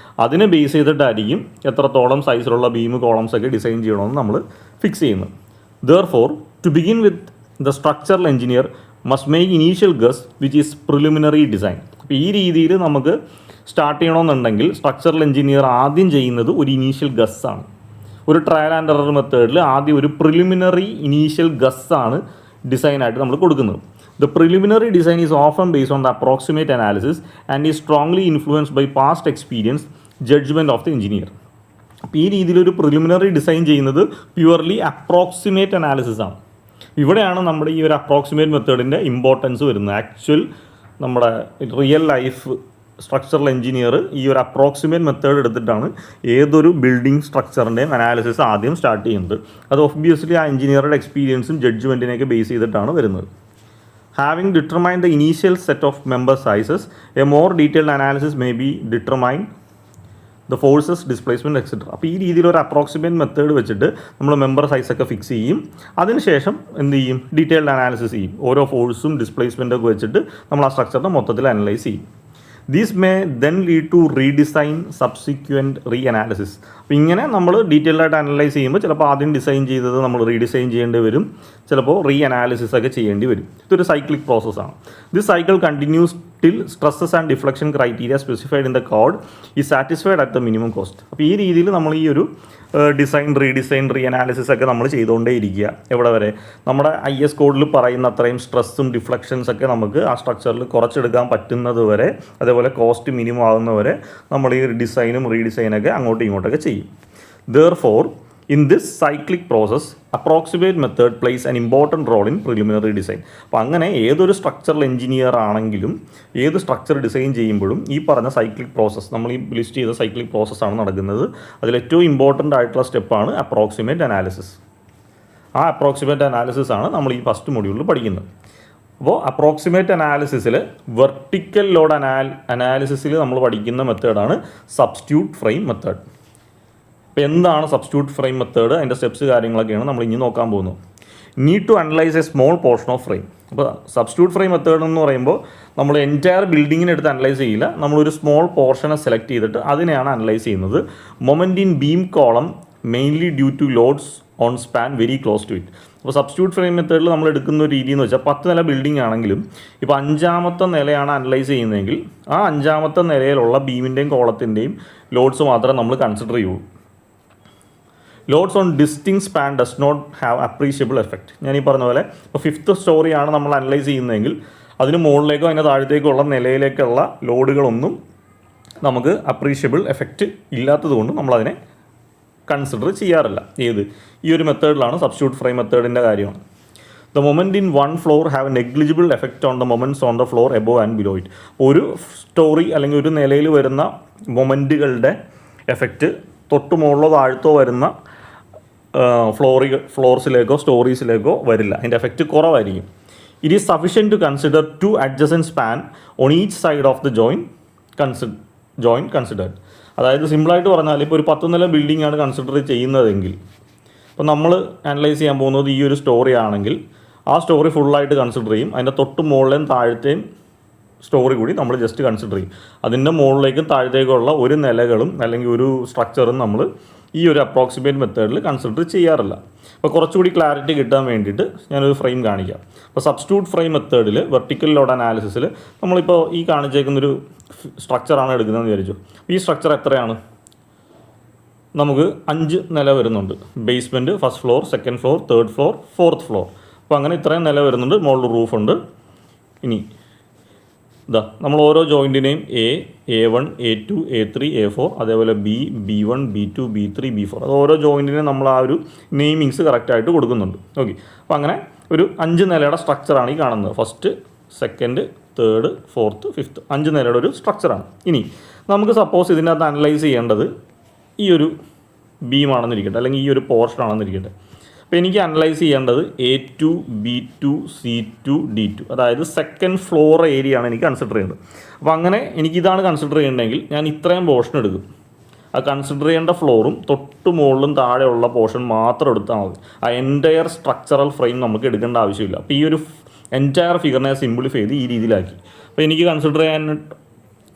A: അതിനെ ബേസ് ചെയ്തിട്ടായിരിക്കും എത്രത്തോളം സൈസിലുള്ള ബീം കോളംസ് ഒക്കെ ഡിസൈൻ ചെയ്യണമെന്ന് നമ്മൾ ഫിക്സ് ചെയ്യുന്നത്. Therefore, to begin with, the structural engineer must make initial guess which is preliminary design. അപ്പോൾ ഈ രീതിയിൽ നമുക്ക് സ്റ്റാർട്ട് ചെയ്യണമെന്നുണ്ടെങ്കിൽ സ്ട്രക്ചറൽ എഞ്ചിനീയർ ആദ്യം ചെയ്യുന്നത് ഒരു ഇനീഷ്യൽ ഗസ്സാണ്. ഒരു ട്രയൽ ആൻഡ് എറർ മെത്തേഡിൽ ആദ്യം ഒരു പ്രിലിമിനറി ഇനീഷ്യൽ ഗസ്സാണ് ഡിസൈനായിട്ട് നമ്മൾ കൊടുക്കുന്നത്. The preliminary design is often based on the approximate analysis and is strongly influenced by past experience, judgement of the engineer. അപ്പോൾ ഈ രീതിയിലൊരു പ്രിലിമിനറി ഡിസൈൻ ചെയ്യുന്നത് പ്യുവർലി അപ്രോക്സിമേറ്റ് അനാലിസിസ് ആണ്. ഇവിടെയാണ് നമ്മുടെ ഈ ഒരു അപ്രോക്സിമേറ്റ് മെത്തേഡിൻ്റെ ഇമ്പോർട്ടൻസ് വരുന്നത്. ആക്ച്വൽ നമ്മുടെ റിയൽ ലൈഫ് സ്ട്രക്ചറൽ എഞ്ചിനീയർ ഈ ഒരു അപ്രോക്സിമേറ്റ് മെത്തേഡ് എടുത്തിട്ടാണ് ഏതൊരു ബിൽഡിംഗ് സ്ട്രക്ചറിൻ്റെയും അനാലിസിസ് ആദ്യം സ്റ്റാർട്ട് ചെയ്യുന്നത്. അത് ഒബ്വിയസ്ലി ആ എഞ്ചിനീയറുടെ എക്സ്പീരിയൻസും ജഡ്ജ്മെൻറ്റിനെയൊക്കെ ബേസ് ചെയ്തിട്ടാണ് വരുന്നത്. Having determine the initial set of member sizes, A more detailed analysis may be determine the forces, displacement etcetera. അപ്പോൾ ഈ രീതിയിൽ ഒരു അപ്രോക്സിമേറ്റ് മെത്തേഡ് വെച്ചിട്ട് നമ്മൾ മെമ്പർ സൈസൊക്കെ ഫിക്സ് ചെയ്യും. അതിനുശേഷം എന്ത് ചെയ്യും? ഡീറ്റെയിൽഡ് അനാലിസിസ് ചെയ്യും. ഓരോ ഫോഴ്സും ഡിസ്പ്ലേസ്മെൻറ്റൊക്കെ വെച്ചിട്ട് നമ്മൾ ആ സ്ട്രക്ചറിനെ മൊത്തത്തിൽ അനലൈസ് ചെയ്യും. These may then lead to redesign, subsequent re-analysis. അപ്പോൾ ഇങ്ങനെ നമ്മൾ ഡീറ്റെയിൽഡ് ആയിട്ട് അനലൈസ് ചെയ്യുമ്പോൾ ചിലപ്പോൾ ആദ്യം ഡിസൈൻ ചെയ്തത് നമ്മൾ റീഡിസൈൻ ചെയ്യേണ്ടി വരും, ചിലപ്പോൾ റീ അനാലിസിസ് ഒക്കെ ചെയ്യേണ്ടി വരും. ഇതൊരു സൈക്ലിക് പ്രോസസ്സാണ്. This cycle continuous till stresses and deflection criteria specified in the code is satisfied at the minimum cost. അപ്പോൾ ഈ രീതിയിൽ നമ്മൾ ഈ ഒരു ഡിസൈൻ, റീ അനാലിസിസ് ഒക്കെ നമ്മൾ ചെയ്തുകൊണ്ടേ ഇരിക്കുക. എവിടെ വരെ? നമ്മുടെ IS കോഡിൽ പറയുന്ന അത്രയും സ്ട്രെസ്സും ഡിഫ്ലക്ഷൻസ് ഒക്കെ നമുക്ക് ആ സ്ട്രക്ചറിൽ കുറച്ചെടുക്കാൻ പറ്റുന്നത് വരെ, അതേപോലെ കോസ്റ്റ് മിനിമം ആകുന്നവരെ നമ്മൾ ഈ ഡിസൈനും റീഡിസൈനൊക്കെ അങ്ങോട്ടും ഇങ്ങോട്ടൊക്കെ ചെയ്യും. Therefore, in this cyclic process, approximate method plays an important role in preliminary design. അപ്പോൾ അങ്ങനെ ഏതൊരു സ്ട്രക്ചറൽ എഞ്ചിനീയർ ആണെങ്കിലും ഏത് സ്ട്രക്ചർ ഡിസൈൻ ചെയ്യുമ്പോഴും ഈ പറഞ്ഞ സൈക്ലിക് പ്രോസസ്സ്, നമ്മൾ ഈ ലിസ്റ്റ് ചെയ്ത സൈക്ലിക് പ്രോസസ്സാണ് നടക്കുന്നത്. അതിൽ ഏറ്റവും ഇമ്പോർട്ടൻ്റ് ആയിട്ടുള്ള സ്റ്റെപ്പാണ് അപ്രോക്സിമേറ്റ് അനാലിസിസ്. ആ അപ്രോക്സിമേറ്റ് അനാലിസിസ് ആണ് നമ്മൾ ഈ ഫസ്റ്റ് മൊഡ്യൂളിൽ പഠിക്കുന്നത്. അപ്പോൾ അപ്രോക്സിമേറ്റ് അനാലിസിസിൽ വെർട്ടിക്കൽ ലോഡ് അനാലിസിസിൽ നമ്മൾ പഠിക്കുന്ന മെത്തേഡാണ് സബ്സ്റ്റിറ്റ്യൂട്ട് ഫ്രെയിം മെത്തേഡ്. അപ്പോൾ എന്താണ് സബ്സ്റ്റിറ്റ്യൂട്ട് ഫ്രെയിം മെത്തേഡ്, അതിൻ്റെ സ്റ്റെപ്സ് കാര്യങ്ങളൊക്കെയാണ് നമ്മൾ ഇനി നോക്കാൻ പോകുന്നത്. Need to analyse a small portion of frame. അപ്പോൾ സബ്സ്റ്റിറ്റ്യൂട്ട് ഫ്രെയിം മെത്തേഡ് എന്ന് പറയുമ്പോൾ നമ്മൾ എൻറ്റയർ ബിൽഡിങ്ങിനെ എടുത്ത് അനലൈസ് ചെയ്യില്ല, നമ്മളൊരു സ്മോൾ പോർഷനെ സെലക്ട് ചെയ്തിട്ട് അതിനെയാണ് അനലൈസ് ചെയ്യുന്നത്. Moment in beam column mainly due to loads on span very close to it. അപ്പോൾ സബ്സ്റ്റിറ്റ്യൂട്ട് ഫ്രെയിം മെത്തേഡിൽ നമ്മൾ എടുക്കുന്ന ഒരു രീതി എന്ന് വെച്ചാൽ 10 നില ബിൽഡിംഗ് ആണെങ്കിലും ഇപ്പോൾ 5ാമത്തെ നിലയാണ് അനലൈസ് ചെയ്യുന്നതെങ്കിൽ ആ 5ാമത്തെ നിലയിലുള്ള ബീമിൻ്റെയും കോളത്തിൻ്റെയും ലോഡ്സ് മാത്രമേ നമ്മൾ കൺസിഡർ ചെയ്യുള്ളൂ. Loads on distant span does not have appreciable effect. ഞാൻ ഈ പറഞ്ഞ പോലെ ഇപ്പോൾ 5th സ്റ്റോറിയാണ് നമ്മൾ അനലൈസ് ചെയ്യുന്നതെങ്കിൽ അതിന് മുകളിലേക്കോ അതിൻ്റെ താഴത്തേക്കോ ഉള്ള നിലയിലേക്കുള്ള ലോഡുകളൊന്നും നമുക്ക് അപ്രീഷ്യബിൾ എഫക്റ്റ് ഇല്ലാത്തതുകൊണ്ട് നമ്മളതിനെ കൺസിഡർ ചെയ്യാറില്ല. ഏത്? ഈ ഒരു മെത്തേഡിലാണ്, സബ്സ്റ്റിറ്റ്യൂട്ട് ഫ്രെയിം മെത്തേഡിൻ്റെ കാര്യമാണ്. The moment in one floor have negligible effect on the moments on the floor above and below it. ഒരു സ്റ്റോറി അല്ലെങ്കിൽ ഒരു നിലയിൽ വരുന്ന മൊമെൻറ്റുകളുടെ എഫക്റ്റ് തൊട്ട് മുകളിലോ താഴത്തോ വരുന്ന ഫ്ലോർസിലേക്കോ സ്റ്റോറീസിലേക്കോ വരില്ല. അതിൻ്റെ എഫക്റ്റ് കുറവായിരിക്കും. It is sufficient to consider 2 adjacent span on each side of the joint considered. അതായത് സിമ്പിളായിട്ട് പറഞ്ഞാൽ ഇപ്പോൾ ഒരു 10 നില ബിൽഡിംഗ് ആണ് കൺസിഡർ ചെയ്യുന്നതെങ്കിൽ ഇപ്പോൾ നമ്മൾ അനലൈസ് ചെയ്യാൻ പോകുന്നത് ഈ ഒരു സ്റ്റോറി ആണെങ്കിൽ ആ സ്റ്റോറി ഫുള്ളായിട്ട് കൺസിഡർ ചെയ്യും. അതിൻ്റെ തൊട്ട് മുകളിലെയും താഴത്തെയും സ്റ്റോറി കൂടി നമ്മൾ ജസ്റ്റ് കൺസിഡർ ചെയ്യും. അതിൻ്റെ മുകളിലേക്കും താഴത്തേക്കുള്ള ഒരു നിലകളും അല്ലെങ്കിൽ ഒരു സ്ട്രക്ചറും നമ്മൾ ഈ ഒരു അപ്രോക്സിമേറ്റ് മെത്തേഡിൽ കൺസിഡർ ചെയ്യാറില്ല. അപ്പോൾ കുറച്ചുകൂടി ക്ലാരിറ്റി കിട്ടാൻ വേണ്ടിയിട്ട് ഞാനൊരു ഫ്രെയിം കാണിക്കാം. അപ്പോൾ സബ്സ്റ്റിറ്റ്യൂട്ട് ഫ്രെയിം മെത്തേഡിൽ വെർട്ടിക്കൽ ലോഡ് അനാലിസിസിൽ നമ്മളിപ്പോൾ ഈ കാണിച്ചേക്കുന്നൊരു സ്ട്രക്ചറാണ് എടുക്കുന്നതെന്ന് വിചാരിച്ചു. ഈ സ്ട്രക്ചർ എത്രയാണ്? നമുക്ക് 5 നില വരുന്നുണ്ട്. Basement, first floor, second floor, third floor, fourth floor. അപ്പോൾ അങ്ങനെ ഇത്രയും നില വരുന്നുണ്ട്. മുകളിൽ റൂഫുണ്ട്. ഇനി ഇതാ നമ്മൾ ഓരോ ജോയിൻറ്റിനെയും A1, A2, A3, A4, അതേപോലെ B1, B2, B3, B4, അത് ഓരോ ജോയിൻറ്റിനെയും നമ്മൾ ആ ഒരു നെയിമിങ്സ് കറക്റ്റായിട്ട് കൊടുക്കുന്നുണ്ട്. ഓക്കെ, അപ്പോൾ അങ്ങനെ ഒരു 5 നിലയുടെ സ്ട്രക്ചറാണ് ഈ കാണുന്നത്. First, second, third, fourth, fifth, 5 നിലയുടെ ഒരു സ്ട്രക്ചറാണ്. ഇനി നമുക്ക് സപ്പോസ് ഇതിനകത്ത് അനലൈസ് ചെയ്യേണ്ടത് ഈ ഒരു ബീമാണെന്നിരിക്കട്ടെ, അല്ലെങ്കിൽ ഈ ഒരു പോർഷൻ ആണെന്നിരിക്കട്ടെ. അപ്പോൾ എനിക്ക് അനലൈസ് ചെയ്യേണ്ടത് A2, B2, C2, D2, അതായത് സെക്കൻഡ് ഫ്ലോർ ഏരിയ ആണ് എനിക്ക് കൺസിഡർ ചെയ്യേണ്ടത്. അപ്പോൾ അങ്ങനെ എനിക്കിതാണ് കൺസിഡർ ചെയ്യേണ്ടതെങ്കിൽ ഞാൻ ഇത്രയും പോർഷൻ എടുക്കും. ആ കൺസിഡർ ചെയ്യേണ്ട ഫ്ലോറും തൊട്ട് മുകളിലും താഴെയുള്ള പോർഷൻ മാത്രം എടുത്താൽ മതി. ആ എൻറ്റയർ സ്ട്രക്ചറൽ ഫ്രെയിം നമുക്ക് എടുക്കേണ്ട ആവശ്യമില്ല. അപ്പോൾ ഈ ഒരു എൻറ്റയർ ഫിഗറിനെ സിംപ്ലിഫൈ ചെയ്ത് ഈ രീതിയിലാക്കി. അപ്പോൾ എനിക്ക്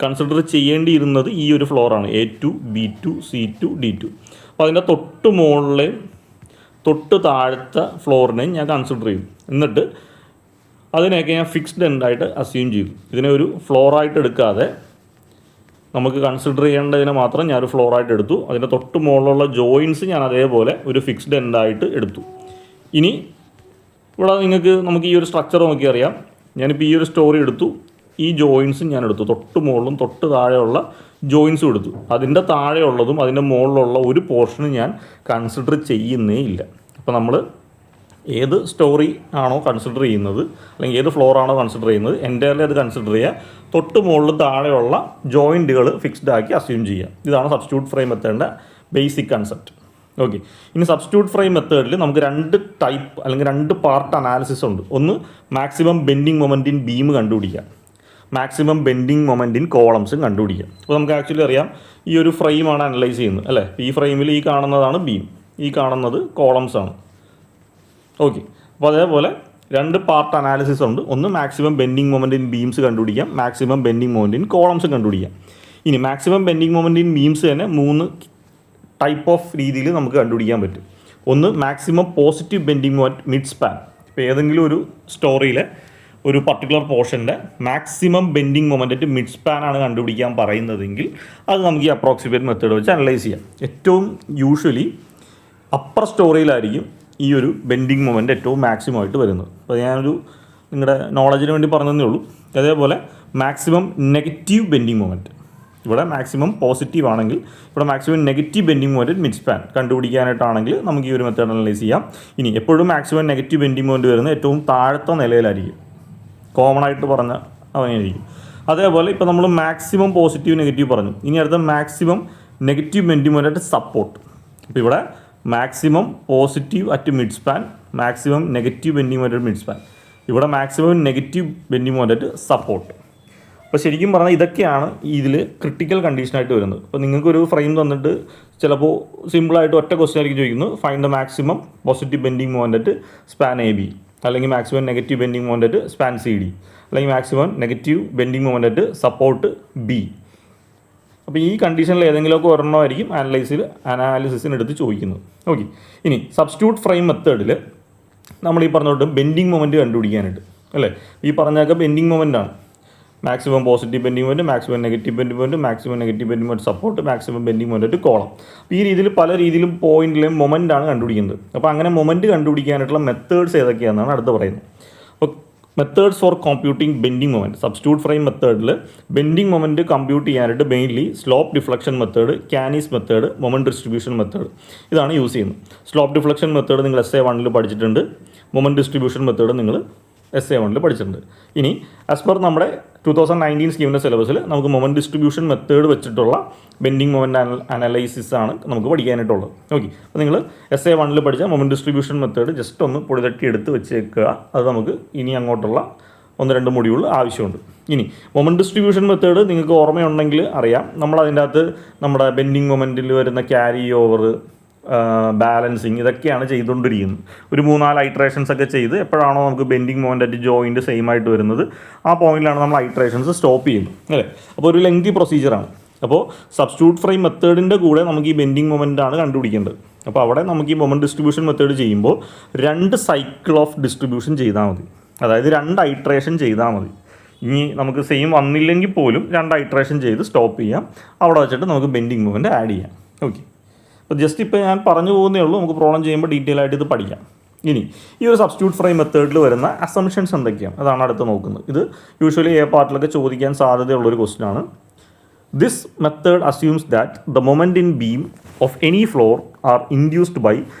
A: കൺസിഡർ ചെയ്യേണ്ടിയിരുന്നത് ഈ ഒരു ഫ്ലോറാണ്, A2, B2, C2, D2. അപ്പോൾ അതിൻ്റെ തൊട്ട് മുകളിലെയും തൊട്ട് താഴത്തെ ഫ്ലോറിനെയും ഞാൻ കൺസിഡർ ചെയ്തു. എന്നിട്ട് അതിനെയൊക്കെ ഞാൻ ഫിക്സ്ഡ് എൻഡായിട്ട് അസ്യൂം ചെയ്തു. ഇതിനെ ഒരു ഫ്ലോറായിട്ട് എടുക്കാതെ നമുക്ക് കൺസിഡർ ചെയ്യേണ്ടതിനെ മാത്രം ഞാനൊരു ഫ്ലോറായിട്ട് എടുത്തു. അതിൻ്റെ തൊട്ട് മുകളിലുള്ള ജോയിൻസ് ഞാൻ അതേപോലെ ഒരു ഫിക്സ്ഡ് എൻഡായിട്ട് എടുത്തു. ഇനി ഇവിടെ നമുക്ക് ഈ ഒരു സ്ട്രക്ചർ നോക്കി അറിയാം. ഞാനിപ്പോൾ ഈ ഒരു സ്റ്റോറി എടുത്തു, ഈ ജോയിൻസും ഞാൻ എടുത്തു, തൊട്ട് മുകളിലും തൊട്ട് താഴെയുള്ള ജോയിൻസും എടുത്തു. അതിൻ്റെ താഴെയുള്ളതും അതിൻ്റെ മുകളിലുള്ള ഒരു പോർഷനും ഞാൻ കൺസിഡർ ചെയ്യുന്നേ ഇല്ല. അപ്പോൾ നമ്മൾ ഏത് സ്റ്റോറി ആണോ കൺസിഡർ ചെയ്യുന്നത്, അല്ലെങ്കിൽ ഏത് ഫ്ലോർ ആണോ കൺസിഡർ ചെയ്യുന്നത്, എൻ്റയർലി അത് കൺസിഡർ ചെയ്യുക. തൊട്ട് മുകളിൽ താഴെയുള്ള ജോയിൻറ്റുകൾ ഫിക്സ്ഡ് ആക്കി അസ്യൂം ചെയ്യുക. ഇതാണ് സബ്സ്റ്റിറ്റ്യൂട്ട് ഫ്രെയിം മെത്തേഡിൻ്റെ ബേസിക് കൺസെപ്റ്റ്. ഓക്കെ, ഇനി സബ്സ്റ്റിറ്റ്യൂട്ട് ഫ്രെയിം മെത്തേഡിൽ നമുക്ക് 2 ടൈപ്പ് അല്ലെങ്കിൽ 2 പാർട്ട് അനാലിസിസ് ഉണ്ട്. ഒന്ന് maximum bending moment in beam കണ്ടുപിടിക്കുക, മാക്സിമം ബെൻഡിങ് മൊമെൻറ്റ് ഇൻ കോളംസും കണ്ടുപിടിക്കുക. അപ്പോൾ നമുക്ക് ആക്ച്വലി അറിയാം ഈ ഒരു ഫ്രെയിമാണ് അനലൈസ് ചെയ്യുന്നത് അല്ലേ. ഈ ഫ്രെയിമിൽ ഈ കാണുന്നതാണ് ബീം, ഈ കാണുന്നത് കോളംസ് ആണ്. ഓക്കെ, അപ്പോൾ അതേപോലെ 2 പാർട്ട് അനാലിസിസ് ഉണ്ട്. ഒന്ന് maximum bending moment in beams കണ്ടുപിടിക്കാം, maximum bending moment in columns കണ്ടുപിടിക്കാം. ഇനി maximum bending moment in beams തന്നെ 3 ടൈപ്പ് ഓഫ് രീതിയിൽ നമുക്ക് കണ്ടുപിടിക്കാൻ പറ്റും. ഒന്ന് maximum positive bending moment mid span. ഇപ്പോൾ ഏതെങ്കിലും ഒരു സ്റ്റോറിയിലെ ഒരു പർട്ടിക്കുലർ പോർഷൻ്റെ maximum bending moment mid span ആണ് കണ്ടുപിടിക്കാൻ പറയുന്നതെങ്കിൽ അത് നമുക്ക് ഈ അപ്രോക്സിമേറ്റ് മെത്തേഡ് വെച്ച് അനലൈസ് ചെയ്യാം. ഏറ്റവും യൂഷ്വലി അപ്പർ സ്റ്റോറിയിലായിരിക്കും ഈ ഒരു ബെൻഡിങ് മൊമെൻറ്റ് ഏറ്റവും മാക്സിമം ആയിട്ട് വരുന്നത്. അപ്പോൾ ഞാനൊരു നിങ്ങളുടെ നോളജിന് വേണ്ടി പറഞ്ഞതേ ഉള്ളൂ. അതേപോലെ മാക്സിമം നെഗറ്റീവ് ബെൻഡിങ് മൊമെൻറ്റ്, ഇവിടെ മാക്സിമം പോസിറ്റീവ് ആണെങ്കിൽ ഇവിടെ maximum negative bending moment mid span കണ്ടുപിടിക്കാനായിട്ടാണെങ്കിൽ നമുക്ക് ഈ ഒരു മെത്തേഡ് അനലൈസ് ചെയ്യാം. ഇനി എപ്പോഴും മാക്സിമം നെഗറ്റീവ് ബെൻഡിങ് മൊമെൻറ്റ് വരുന്നത് ഏറ്റവും താഴത്തെ നിലയിലായിരിക്കും, കോമൺ ആയിട്ട് പറഞ്ഞ അവനായിരിക്കും. അതേപോലെ ഇപ്പോൾ നമ്മൾ മാക്സിമം പോസിറ്റീവ് നെഗറ്റീവ് പറഞ്ഞു. ഇനി അടുത്ത maximum negative bending moment support. ഇപ്പോൾ ഇവിടെ maximum positive at mid span, maximum negative bending moment mid span, ഇവിടെ maximum negative bending moment support. അപ്പോൾ ശരിക്കും പറഞ്ഞാൽ ഇതൊക്കെയാണ് ഇതിൽ ക്രിട്ടിക്കൽ കണ്ടീഷനായിട്ട് വരുന്നത്. അപ്പോൾ നിങ്ങൾക്കൊരു ഫ്രെയിം തന്നിട്ട് ചിലപ്പോൾ സിമ്പിളായിട്ട് ഒറ്റ ക്വസ്റ്റ്യൻ ആയിരിക്കും ചോദിക്കുന്നത്, find the maximum positive bending moment span AB, അല്ലെങ്കിൽ maximum negative bending moment span CD, അല്ലെങ്കിൽ maximum negative bending moment support B. അപ്പോൾ ഈ കണ്ടീഷനിൽ ഏതെങ്കിലുമൊക്കെ ഒരെണ്ണമായിരിക്കും അനാലിസിസിന് എടുത്ത് ചോദിക്കുന്നത്. ഓക്കെ, ഇനി സബ്സ്റ്റിറ്റ്യൂട്ട് ഫ്രെയിം മെത്തേഡിൽ നമ്മൾ ഈ പറഞ്ഞോട്ട് ബെൻഡിങ് മൊമെൻറ്റ് കണ്ടുപിടിക്കാനായിട്ട് അല്ലേ, ഈ പറഞ്ഞൊക്കെ ബെൻഡിങ് മൊമെൻ്റ് ആണ്. Maximum positive bending moment, maximum negative bending moment, maximum negative bending moment support, maximum bending moment column. അപ്പോൾ ഈ രീതിയിൽ പല രീതിയിലും പോയിന്റിലെയും മൊമെൻ്റ് ആണ് കണ്ടുപിടിക്കുന്നത്. അപ്പോൾ അങ്ങനെ മൊമെൻറ്റ് കണ്ടുപിടിക്കാനായിട്ടുള്ള മെത്തേഡ്സ് ഏതൊക്കെയാണെന്നാണ് അടുത്ത് പറയുന്നത്. അപ്പോൾ methods for computing bending moment. Substitute frame മെത്തേഡിൽ ബെൻഡിങ് മൊമെൻറ്റ് കമ്പ്യൂട്ട് ചെയ്യാനായിട്ട് mainly slope deflection method, Kani's method, moment distribution method ഇതാണ് യൂസ് ചെയ്യുന്നത്. സ്ലോപ്പ് ഡിഫ്ലക്ഷൻ മെത്തേഡ് നിങ്ങൾ SA1 പഠിച്ചിട്ടുണ്ട്. മൊമെൻറ്റ് ഡിസ്ട്രിബ്യൂഷൻ മെത്തേഡ് നിങ്ങൾ SA1 പഠിച്ചിട്ടുണ്ട്. ഇനി ആസ് പെർ നമ്മുടെ 2019 സ്കീമിൻ്റെ സിലബസിൽ നമുക്ക് മൊമെൻറ്റ് ഡിസ്ട്രിബ്യൂഷൻ മെത്തേഡ് വെച്ചിട്ടുള്ള ബെൻഡിങ് മൊമെൻറ്റ് അനലൈസിസ് ആണ് നമുക്ക് പഠിക്കാനായിട്ടുള്ളത്. ഓക്കെ, അപ്പോൾ നിങ്ങൾ SA1 പഠിച്ച മൊമെൻറ്റ് ഡിസ്ട്രിബ്യൂഷൻ മെത്തേഡ് ജസ്റ്റ് ഒന്ന് പൊടിതട്ടി എടുത്ത് വെച്ചേക്കുക. അത് നമുക്ക് ഇനി അങ്ങോട്ടുള്ള 1-2 മൊഡ്യൂൾ ആവശ്യമുണ്ട്. ഇനി മൊമെൻറ്റ് ഡിസ്ട്രിബ്യൂഷൻ മെത്തേഡ് നിങ്ങൾക്ക് ഓർമ്മയുണ്ടെങ്കിൽ അറിയാം, നമ്മൾ അതിൻ്റെ അകത്ത് നമ്മുടെ ബെൻഡിങ് മൊമെൻറ്റിൽ വരുന്ന ക്യാരി ഓവർ, ബാലൻസിങ് ഇതൊക്കെയാണ് ചെയ്തുകൊണ്ടിരിക്കുന്നത്. ഒരു 3-4 ഐട്രേഷൻസ് ഒക്കെ ചെയ്ത് എപ്പോഴാണോ നമുക്ക് ബെൻഡിങ് മൊമെൻറ്റ് ജോയിൻറ്റ് സെയിം ആയിട്ട് വരുന്നത് ആ പോയിന്റിലാണ് നമ്മൾ ഐട്രേഷൻസ് സ്റ്റോപ്പ് ചെയ്യുന്നത് അല്ലേ. അപ്പോൾ ഒരു ലെങ്തി പ്രൊസീജിയറാണ്. അപ്പോൾ സബ്സ്റ്റിറ്റ്യൂട്ട് ഫ്രെയിം മെത്തേഡിൻ്റെ കൂടെ നമുക്ക് ഈ ബെൻഡിങ് മൊമെൻ്റ് ആണ് കണ്ടുപിടിക്കേണ്ടത്. അപ്പോൾ അവിടെ നമുക്ക് ഈ മൊമെൻറ്റ് ഡിസ്ട്രിബ്യൂഷൻ മെത്തേഡ് ചെയ്യുമ്പോൾ 2 സൈക്കിൾ ഓഫ് ഡിസ്ട്രിബ്യൂഷൻ ചെയ്താൽ മതി, അതായത് 2 ഐട്രേഷൻ ചെയ്താൽ മതി. ഇനി നമുക്ക് സെയിം വന്നില്ലെങ്കിൽ പോലും 2 ഐട്രേഷൻ ചെയ്ത് സ്റ്റോപ്പ് ചെയ്യാം. അവിടെ വെച്ചിട്ട് നമുക്ക് ബെൻഡിങ് മൊമെൻറ്റ് ആഡ് ചെയ്യാം. ഓക്കെ, അപ്പോൾ ജസ്റ്റ് ഇപ്പോൾ ഞാൻ പറഞ്ഞു പോകുന്നേ ഉള്ളൂ, നമുക്ക് പ്രോബ്ലം ചെയ്യുമ്പോൾ ഡീറ്റെയിൽ ആയിട്ട് ഇത് പഠിക്കാം. ഇനി ഈ ഒരു സബ്സ്റ്റിറ്റ്യൂട്ട് ഫ്രെയിം മെത്തേഡിൽ വരുന്ന അസംഷൻസ് എന്തൊക്കെയാണ് അതാണ് അടുത്ത് നോക്കുന്നത്. ഇത് യൂഷ്വലി പാർട്ടിലൊക്കെ ചോദിക്കാൻ സാധ്യതയുള്ളൊരു ക്വസ്റ്റ്യൻ ആണ്. This method assumes that the moment in beam of any floor are induced by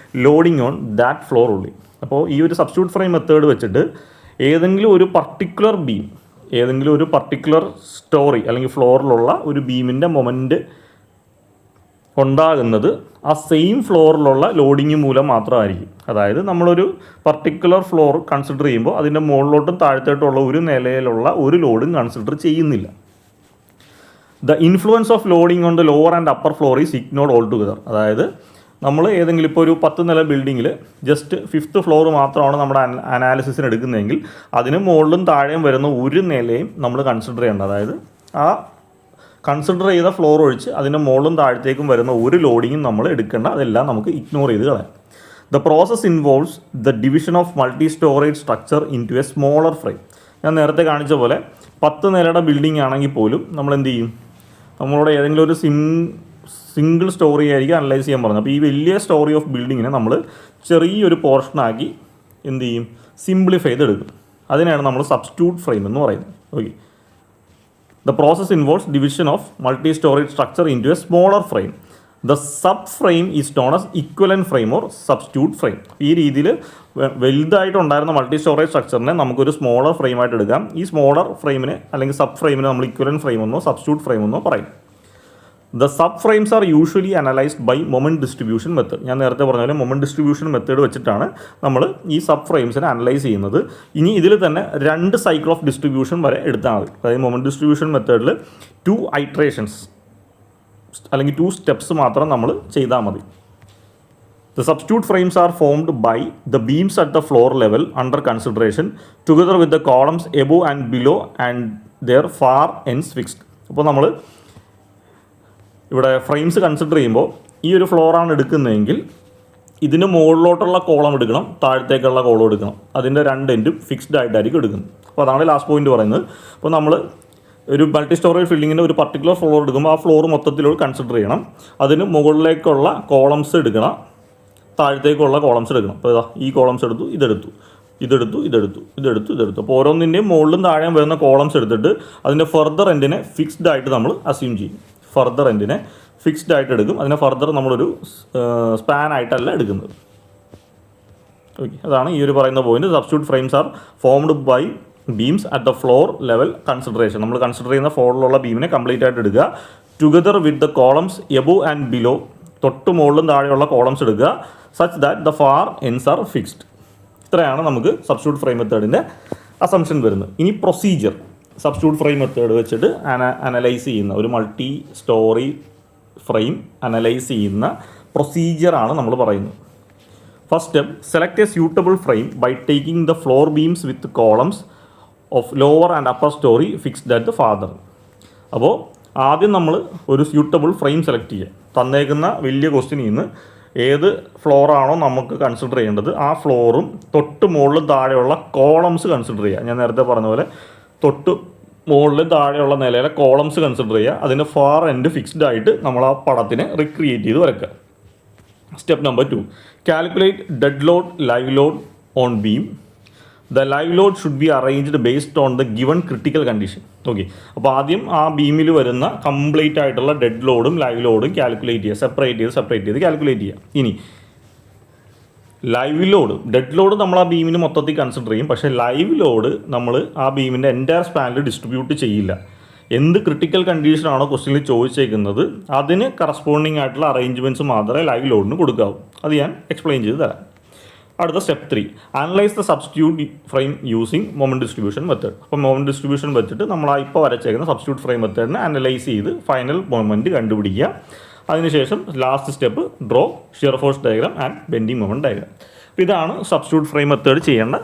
A: loading on that floor only. അപ്പോൾ ഈ ഒരു സബ്സ്റ്റിറ്റ്യൂട്ട് ഫ്രെയിം മെത്തേഡ് വെച്ചിട്ട് ഏതെങ്കിലും ഒരു പർട്ടിക്കുലർ ബീം, ഏതെങ്കിലും ഒരു പർട്ടിക്കുലർ സ്റ്റോറി അല്ലെങ്കിൽ ഫ്ലോറിലുള്ള ഒരു ബീമിൻ്റെ മൊമെൻറ്റ് ഉണ്ടാകുന്നത് ആ സെയിം ഫ്ലോറിലുള്ള ലോഡിങ് മൂലം മാത്രമായിരിക്കും. അതായത് നമ്മളൊരു പർട്ടിക്കുലർ ഫ്ലോർ കൺസിഡർ ചെയ്യുമ്പോൾ അതിൻ്റെ മുകളിലോട്ടും താഴത്തോട്ടുള്ള ഒരു നിലയിലുള്ള ഒരു ലോഡും കൺസിഡർ ചെയ്യുന്നില്ല. The influence of loading on the lower and upper floor is ignored all together. അതായത് നമ്മൾ ഏതെങ്കിലും ഇപ്പോൾ ഒരു 10 നില ബിൽഡിങ്ങിൽ ജസ്റ്റ് 5th ഫ്ലോർ മാത്രമാണ് നമ്മുടെ അനാലിസിസിന് എടുക്കുന്നതെങ്കിൽ അതിന് മുകളിലും താഴെയും വരുന്ന ഒരു നിലയും നമ്മൾ കൺസിഡർ ചെയ്യേണ്ട. അതായത് ആ കൺസിഡർ ചെയ്ത ഫ്ലോർ ഒഴിച്ച് അതിൻ്റെ മുകളിലും താഴത്തേക്കും വരുന്ന ഒരു ലോഡിങ്ങും നമ്മൾ എടുക്കേണ്ട, അതെല്ലാം നമുക്ക് ഇഗ്നോർ ചെയ്ത് കളയാം. The process involves the division of multi storage structure into a smaller frame. ഞാൻ നേരത്തെ കാണിച്ച പോലെ 10 നിലയുടെ ബിൽഡിംഗ് ആണെങ്കിൽ പോലും നമ്മൾ എന്ത് ചെയ്യും, നമ്മളോട് ഏതെങ്കിലും ഒരു സിംഗിൾ സ്റ്റോറി ആയിരിക്കും അനലൈസ് ചെയ്യാൻ പറഞ്ഞത്. അപ്പോൾ ഈ വലിയ സ്റ്റോറി ഓഫ് ബിൽഡിങ്ങിനെ നമ്മൾ ചെറിയൊരു പോർഷനാക്കി എന്ത് ചെയ്യും, സിംപ്ലിഫൈ ചെയ്തെടുക്കും. അതിനാണ് നമ്മൾ സബ്സ്റ്റിറ്റ്യൂട്ട് ഫ്രെയിം എന്ന് പറയുന്നത്. Okay, the process involves division of multi-storage structure into a smaller frame. The sub-frame is known as equivalent frame or substitute frame. ഈ രീതിയിൽ വലുതായിട്ടുണ്ടായിരുന്ന മൾട്ടി സ്റ്റോറേജ് സ്ട്രക്ചറിനെ നമുക്കൊരു സ്മോളർ ഫ്രെയിമായിട്ട് എടുക്കാം. ഈ സ്മോളർ ഫ്രെയിമിനെ അല്ലെങ്കിൽ സബ് ഫ്രെയിമിനെ നമ്മൾ ഇക്വലന്റ് ഫ്രെയിം എന്നോ സബ്സ്റ്റിറ്റ്യൂട്ട് ഫ്രെയിം എന്നോ പറയും. The sub frames are usually analysed by moment distribution method. ഞാൻ നേരത്തെ പറഞ്ഞ പോലെ മൊമെൻറ്റ് ഡിസ്ട്രിബ്യൂഷൻ മെത്തേഡ് വെച്ചിട്ടാണ് നമ്മൾ ഈ സബ് ഫ്രെയിംസിനെ അനലൈസ് ചെയ്യുന്നത്. ഇനി ഇതിൽ തന്നെ 2 സൈക്കിൾ ഓഫ് ഡിസ്ട്രിബ്യൂഷൻ വരെ എടുത്താൽ മതി. അതായത് മൊമെൻറ്റ് ഡിസ്ട്രിബ്യൂഷൻ മെത്തേഡിൽ 2 ഐട്രേഷൻസ് അല്ലെങ്കിൽ 2 സ്റ്റെപ്സ് മാത്രം നമ്മൾ ചെയ്താൽ മതി. The substitute frames are formed by the beams at the floor level under consideration together with the columns above and below and their far ends fixed. അപ്പോൾ നമ്മൾ ഇവിടെ ഫ്രെയിംസ് കൺസിഡർ ചെയ്യുമ്പോൾ ഈ ഒരു ഫ്ലോറാണ് എടുക്കുന്നതെങ്കിൽ ഇതിന് മുകളിലോട്ടുള്ള കോളം എടുക്കണം, താഴത്തേക്കുള്ള കോളം എടുക്കണം. അതിൻ്റെ 2 എൻഡും ഫിക്സ്ഡ് ആയിട്ടായിരിക്കും എടുക്കുന്നത്. അപ്പോൾ അതാണ് ലാസ്റ്റ് പോയിന്റ് പറയുന്നത്. അപ്പോൾ നമ്മൾ ഒരു മൾട്ടി സ്റ്റോറേജ് ബിൽഡിങ്ങിൻ്റെ ഒരു പർട്ടിക്കുലർ ഫ്ലോർ എടുക്കുമ്പോൾ ആ ഫ്ലോർ മൊത്തത്തിലൂടെ കൺസിഡർ ചെയ്യണം. അതിന് മുകളിലേക്കുള്ള കോളംസ് എടുക്കണം, താഴത്തേക്കുള്ള കോളംസ് എടുക്കണം. അപ്പോൾ ഇതാ ഈ കോളംസ് എടുത്തു, ഇതെടുത്തു, ഇതെടുത്തു, ഇതെടുത്തു, ഇതെടുത്തു, ഇതെടുത്തു. അപ്പോൾ ഓരോന്നിൻ്റെയും മുകളിലും താഴെയും വരുന്ന കോളംസ് എടുത്തിട്ട് അതിൻ്റെ ഫർദർ എൻഡിനെ ഫിക്സ്ഡ് ആയിട്ട് നമ്മൾ അസ്യൂം ചെയ്യും. ഫർദർ എൻഡിനെ ഫിക്സ്ഡ് ആയിട്ട് എടുക്കും. അതിനെ ഫർദർ നമ്മളൊരു സ്പാൻ ആയിട്ടല്ല എടുക്കുന്നത്. ഓക്കെ, അതാണ് ഈ ഒരു പറയുന്ന point. Substitute frames are formed by beams at the floor level consideration. നമ്മൾ കൺസിഡർ ചെയ്യുന്ന ഫ്ലോറിലുള്ള ബീമിനെ കംപ്ലീറ്റ് ആയിട്ട് എടുക്കുക. Together with the columns above and below, തൊട്ട് മുകളിലും താഴെയുള്ള കോളംസ് എടുക്കുക. Such that the far ends are fixed. ഇത്രയാണ് നമുക്ക് സബ്സ്റ്റിറ്റ്യൂട്ട് ഫ്രെയിം മെത്തേഡിൻ്റെ അസംഷൻ വരുന്നത്. ഇനി പ്രൊസീജിയർ, സബ്സ്റ്റിറ്റ്യൂട്ട് ഫ്രെയിം മെത്തേഡ് വെച്ചിട്ട് അനലൈസ് ചെയ്യുന്ന ഒരു മൾട്ടി സ്റ്റോറി ഫ്രെയിം അനലൈസ് ചെയ്യുന്ന പ്രൊസീജിയറാണ് നമ്മൾ പറയുന്നത്. First step, select a suitable frame by taking the floor beams with columns of lower and upper storey fixed at the farther. അപ്പോൾ ആദ്യം നമ്മൾ ഒരു സ്യൂട്ടബിൾ ഫ്രെയിം സെലക്ട് ചെയ്യുക. തന്നേക്കുന്ന വലിയ ക്വസ്റ്റ്യനിൽ നിന്ന് ഏത് ഫ്ലോറാണോ നമുക്ക് കൺസിഡർ ചെയ്യേണ്ടത് ആ ഫ്ലോറും തൊട്ട് മുകളിലും താഴെയുള്ള കോളംസ് കൺസിഡർ ചെയ്യുക. ഞാൻ നേരത്തെ പറഞ്ഞ പോലെ തൊട്ട് മുകളിൽ താഴെയുള്ള നിലയിലെ കോളംസ് കൺസിഡർ ചെയ്യുക. അതിൻ്റെ ഫാർ എൻഡ് ഫിക്സ്ഡ് ആയിട്ട് നമ്മൾ ആ പടത്തിനെ റിക്രിയേറ്റ് ചെയ്ത് വരയ്ക്കുക. Step number 2, calculate dead load, live load on beam. The live load should be arranged based on the given critical condition. Okay, അപ്പോൾ ആദ്യം ആ ബീമിൽ വരുന്ന കംപ്ലീറ്റ് ആയിട്ടുള്ള ഡെഡ് ലോഡും ലൈവ് ലോഡും കാൽക്കുലേറ്റ് ചെയ്യുക. സെപ്പറേറ്റ് ചെയ്ത് കാൽക്കുലേറ്റ് ചെയ്യുക. ഇനി ലൈവ് ലോഡ്, ഡെഡ് ലോഡ് നമ്മൾ ആ ബീമിന് മൊത്തത്തിൽ കൺസിഡർ ചെയ്യും. പക്ഷേ ലൈവ് ലോഡ് നമ്മൾ ആ ബീമിൻ്റെ എൻറ്റയർ സ്പാനിൽ ഡിസ്ട്രിബ്യൂട്ട് ചെയ്യില്ല. എന്ത് ക്രിട്ടിക്കൽ കണ്ടീഷനാണോ ക്വസ്റ്റ്യനിൽ ചോദിച്ചേക്കുന്നത് അതിന് കറസ്പോണ്ടിങ് ആയിട്ടുള്ള അറേഞ്ച്മെൻറ്റ്സ് മാത്രമേ ലൈവ് ലോഡിന് കൊടുക്കാവൂ. അത് ഞാൻ എക്സ്പ്ലെയിൻ ചെയ്ത് തരാം. അടുത്ത step 3, analyse the substitute frame using moment distribution method. അപ്പോൾ മൊമെൻറ്റ് ഡിസ്ട്രിബ്യൂഷൻ വെച്ചിട്ട് നമ്മൾ ഇപ്പോൾ വരച്ചേക്കുന്ന സബ്സ്റ്റിറ്റ്യൂട്ട് ഫ്രെയിം മെത്തേഡിനെ അനലൈസ് ചെയ്ത് ഫൈനൽ മൊമെൻറ്റ് കണ്ടുപിടിക്കുക. അതിനുശേഷം last step, draw shear force diagram and bending moment diagram. അപ്പോൾ ഇതാണ് സബ്സ്റ്റിറ്റ്യൂട്ട് ഫ്രെയിം മെത്തേഡ് ചെയ്യേണ്ട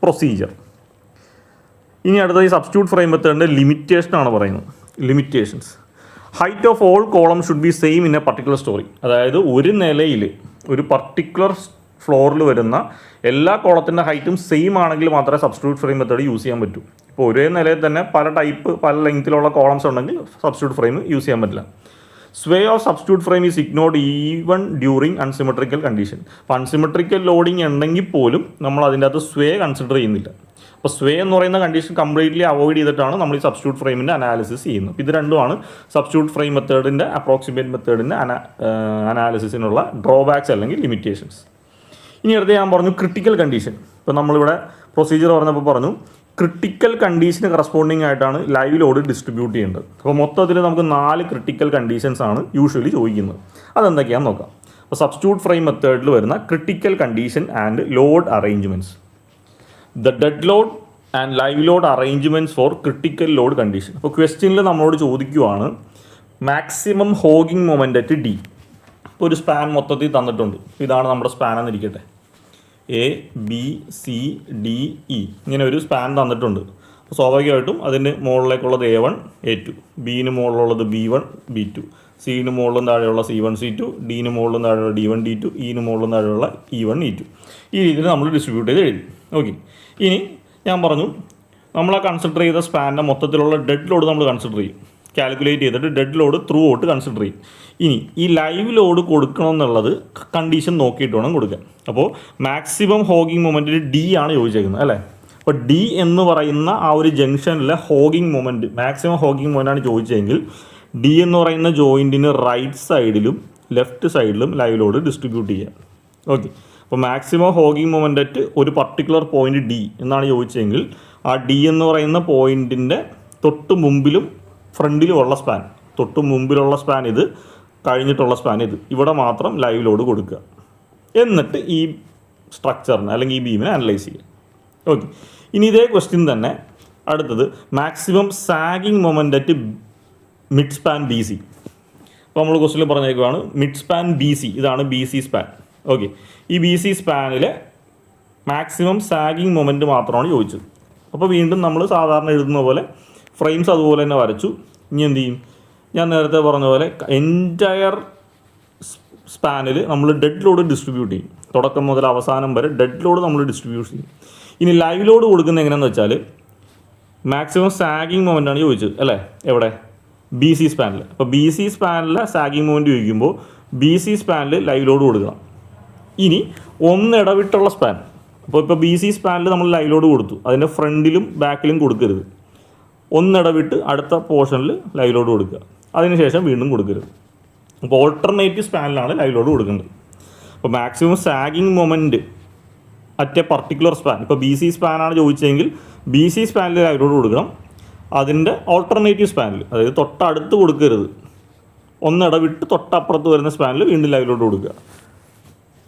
A: പ്രൊസീജിയർ. ഇനി അടുത്ത ഈ സബ്സ്റ്റിറ്റ്യൂട്ട് ഫ്രെയിം മെത്തേഡിൻ്റെ ലിമിറ്റേഷനാണ് പറയുന്നത്. Limitations, height of all column should be same in A particular story. അതായത് ഒരു നിലയിൽ ഒരു പർട്ടിക്കുലർ ഫ്ലോറിൽ വരുന്ന എല്ലാ കോളത്തിൻ്റെ ഹൈറ്റും സെയിം ആണെങ്കിൽ മാത്രമേ സബ്സ്റ്റിറ്റ്യൂട്ട് ഫ്രെയിം മെത്തേഡ് യൂസ് ചെയ്യാൻ പറ്റൂ. ഇപ്പോൾ ഒരേ നിലയിൽ തന്നെ പല ലെങ്ത്തിലുള്ള കോളംസ് ഉണ്ടെങ്കിൽ സബ്സ്റ്റിറ്റ്യൂട്ട് ഫ്രെയിം യൂസ് ചെയ്യാൻ പറ്റില്ല. Sway of substitute frame is ignored even during unsymmetrical condition. അപ്പോൾ അൺസിമെട്രിക്കൽ ലോഡിങ് ഉണ്ടെങ്കിൽ പോലും നമ്മൾ അതിൻ്റെ അകത്ത് സ്വേ കൺസിഡർ ചെയ്യുന്നില്ല. അപ്പോൾ സ്വേ എന്ന് പറയുന്ന കണ്ടീഷൻ കംപ്ലീറ്റ്ലി അവോയ്ഡ് ചെയ്തിട്ടാണ് നമ്മൾ ഈ സബ്സ്റ്റിറ്റ്യൂട്ട് ഫ്രെയിമിൻ്റെ അനാലിസിസ് ചെയ്യുന്നത്. ഇത് രണ്ടുമാണ് സബ്സ്റ്റിറ്റ്യൂട്ട് ഫ്രെയിം മെത്തേഡിൻ്റെ അപ്രോക്സിമേറ്റ് മെത്തേഡിൻ്റെ അനാലിസിസിനുള്ള ഡ്രോബാക്സ് അല്ലെങ്കിൽ ലിമിറ്റേഷൻസ്. ഇനി അടുത്ത് ഞാൻ പറഞ്ഞു ക്രിട്ടിക്കൽ കണ്ടീഷൻ. ഇപ്പോൾ നമ്മളിവിടെ പ്രൊസീജിയർ പറഞ്ഞപ്പോൾ പറഞ്ഞു ക്രിട്ടിക്കൽ കണ്ടീഷന് കറസ്പോണ്ടിങ് ആയിട്ടാണ് ലൈവ് ലോഡ് ഡിസ്ട്രിബ്യൂട്ട് ചെയ്യേണ്ടത്. അപ്പോൾ മൊത്തത്തിൽ നമുക്ക് 4 ക്രിട്ടിക്കൽ കണ്ടീഷൻസ് ആണ് യൂഷ്വലി ചോദിക്കുന്നത്. അതെന്തൊക്കെയാണെന്ന് നോക്കാം. അപ്പോൾ സബ്സ്റ്റിറ്റ്യൂട്ട് ഫ്രെയിം മെത്തേഡിൽ വരുന്ന critical condition and load arrangements. The dead load and live load arrangements for critical load condition. അപ്പോൾ ക്വസ്റ്റ്യനിൽ നമ്മളോട് ചോദിക്കുവാണ് maximum hogging moment at D. ഇപ്പോൾ ഒരു സ്പാൻ മൊത്തത്തിൽ തന്നിട്ടുണ്ട്. ഇതാണ് നമ്മുടെ സ്പാൻ എന്നിരിക്കട്ടെ. A B C D E ഇങ്ങനെ ഒരു സ്പാൻ തന്നിട്ടുണ്ട്. അപ്പോൾ സ്വാഭാവികമായിട്ടും അതിന് മുകളിലേക്കുള്ളത് A1 A2, bin മുകളിലുള്ളത് B1 B2, സിന് മുകളിലും താഴെയുള്ള C1 C2, ഡിന് മുകളിലും താഴെയുള്ള D1 D2, ഇന് മുകളിലും താഴെയുള്ള E1 E2. ഈ രീതിയിൽ നമ്മൾ ഡിസ്ട്രിബ്യൂട്ട് ചെയ്ത് എഴുതി. ഓക്കെ, ഇനി ഞാൻ പറഞ്ഞു നമ്മൾ ആ കൺസിഡർ ചെയ്ത സ്പാനിൻ്റെ മൊത്തത്തിലുള്ള ഡെഡ് ലോഡ് നമ്മൾ കൺസിഡർ ചെയ്യും. കാൽക്കുലേറ്റ് ചെയ്തിട്ട് dead load through out consider ചെയ്യും. ഇനി ഈ ലൈവ് ലോഡ് കൊടുക്കണമെന്നുള്ളത് കണ്ടീഷൻ നോക്കിയിട്ട് വേണം കൊടുക്കാൻ. അപ്പോൾ മാക്സിമം ഹോഗിങ് മൊമെൻറ്റിൽ ഡി ആണ് ചോദിച്ചേക്കുന്നത് അല്ലേ. അപ്പോൾ ഡി എന്ന് പറയുന്ന ആ ഒരു ജംഗ്ഷനിലെ hogging moment, maximum hogging moment ആണ് ചോദിച്ചതെങ്കിൽ ഡി എന്ന് പറയുന്ന ജോയിൻറ്റിന് റൈറ്റ് സൈഡിലും ലെഫ്റ്റ് സൈഡിലും ലൈവ് ലോഡ് ഡിസ്ട്രിബ്യൂട്ട് ചെയ്യാം. ഓക്കെ, അപ്പോൾ മാക്സിമം ഹോഗിങ് മൊമെൻ്റ് അറ്റ് ഒരു പർട്ടിക്കുലർ പോയിന്റ് ഡി എന്നാണ് ചോദിച്ചതെങ്കിൽ ആ ഡി എന്ന് പറയുന്ന പോയിൻറ്റിൻ്റെ തൊട്ട് മുമ്പിലും ഫ്രണ്ടിലുമുള്ള സ്പാൻ, തൊട്ട് മുമ്പിലുള്ള സ്പാൻ ഇത്, കഴിഞ്ഞിട്ടുള്ള സ്പാൻ ഇത്, ഇവിടെ മാത്രം ലൈവ് ലോഡ് കൊടുക്കുക. എന്നിട്ട് ഈ സ്ട്രക്ചറിനെ അല്ലെങ്കിൽ ഈ ബീമിനെ അനലൈസ് ചെയ്യുക. ഓക്കെ, ഇനി ഇതേ ക്വസ്റ്റ്യൻ തന്നെ അടുത്തത് maximum sagging moment at mid span B C. അപ്പോൾ നമ്മൾ ക്വസ്റ്റ്യനിൽ പറഞ്ഞേക്കുവാണ് മിഡ് സ്പാൻ ബി സി, ഇതാണ് ബി സി സ്പാൻ. ഓക്കെ, ഈ ബി സി സ്പാനിൽ മാക്സിമം സാഗിങ് മൊമെൻറ്റ് മാത്രമാണ് ചോദിച്ചത്. അപ്പോൾ വീണ്ടും നമ്മൾ സാധാരണ എഴുതുന്ന പോലെ ഫ്രെയിംസ് അതുപോലെ തന്നെ വരച്ചു. ഇനി എന്ത് ചെയ്യും, ഞാൻ നേരത്തെ പറഞ്ഞ പോലെ എൻറ്റയർ സ്പാനിൽ നമ്മൾ ഡെഡ് ലോഡ് ഡിസ്ട്രിബ്യൂട്ട് ചെയ്യും. തുടക്കം മുതൽ അവസാനം വരെ ഡെഡ് ലോഡ് നമ്മൾ ഡിസ്ട്രിബ്യൂട്ട് ചെയ്യും. ഇനി ലൈവ് ലോഡ് കൊടുക്കുന്നത് എങ്ങനെയാണെന്ന് വെച്ചാൽ മാക്സിമം സാഗിങ് മൊമെൻ്റ് ആണ് ചോദിച്ചത് അല്ലേ, എവിടെ, ബി സി സ്പാനിൽ. അപ്പോൾ ബി സി സ്പാനിലെ സാഗിങ് മൊമെൻറ്റ് ചോദിക്കുമ്പോൾ ബി സി സ്പാനിൽ ലൈവ് ലോഡ് കൊടുക്കണം. ഇനി ഒന്നിടവിട്ടുള്ള സ്പാൻ, ഇപ്പോൾ ബി സി സ്പാനിൽ നമ്മൾ ലൈവ് ലോഡ് കൊടുത്തു, അതിൻ്റെ ഫ്രണ്ടിലും ബാക്കിലും കൊടുക്കരുത്. ഒന്നിടവിട്ട് അടുത്ത പോർഷനിൽ ലൈവ് ലോഡ് കൊടുക്കുക, അതിനുശേഷം വീണ്ടും കൊടുക്കരുത്. അപ്പോൾ ഓൾട്ടർനേറ്റീവ് സ്പാനിലാണ് ലൈവ് ലോഡ് കൊടുക്കേണ്ടത്. അപ്പോൾ maximum sagging moment at a particular span, ഇപ്പോൾ ബി സി സ്പാനാണ് ചോദിച്ചതെങ്കിൽ ബി സി സ്പാനിൽ ലൈവ് ലോഡ് കൊടുക്കണം. അതിൻ്റെ ഓൾട്ടർനേറ്റീവ് സ്പാനിൽ, അതായത് തൊട്ടടുത്ത് കൊടുക്കരുത്, ഒന്നിടവിട്ട് തൊട്ടപ്പുറത്ത് വരുന്ന സ്പാനിൽ വീണ്ടും ലൈവ് ലോഡ് കൊടുക്കുക,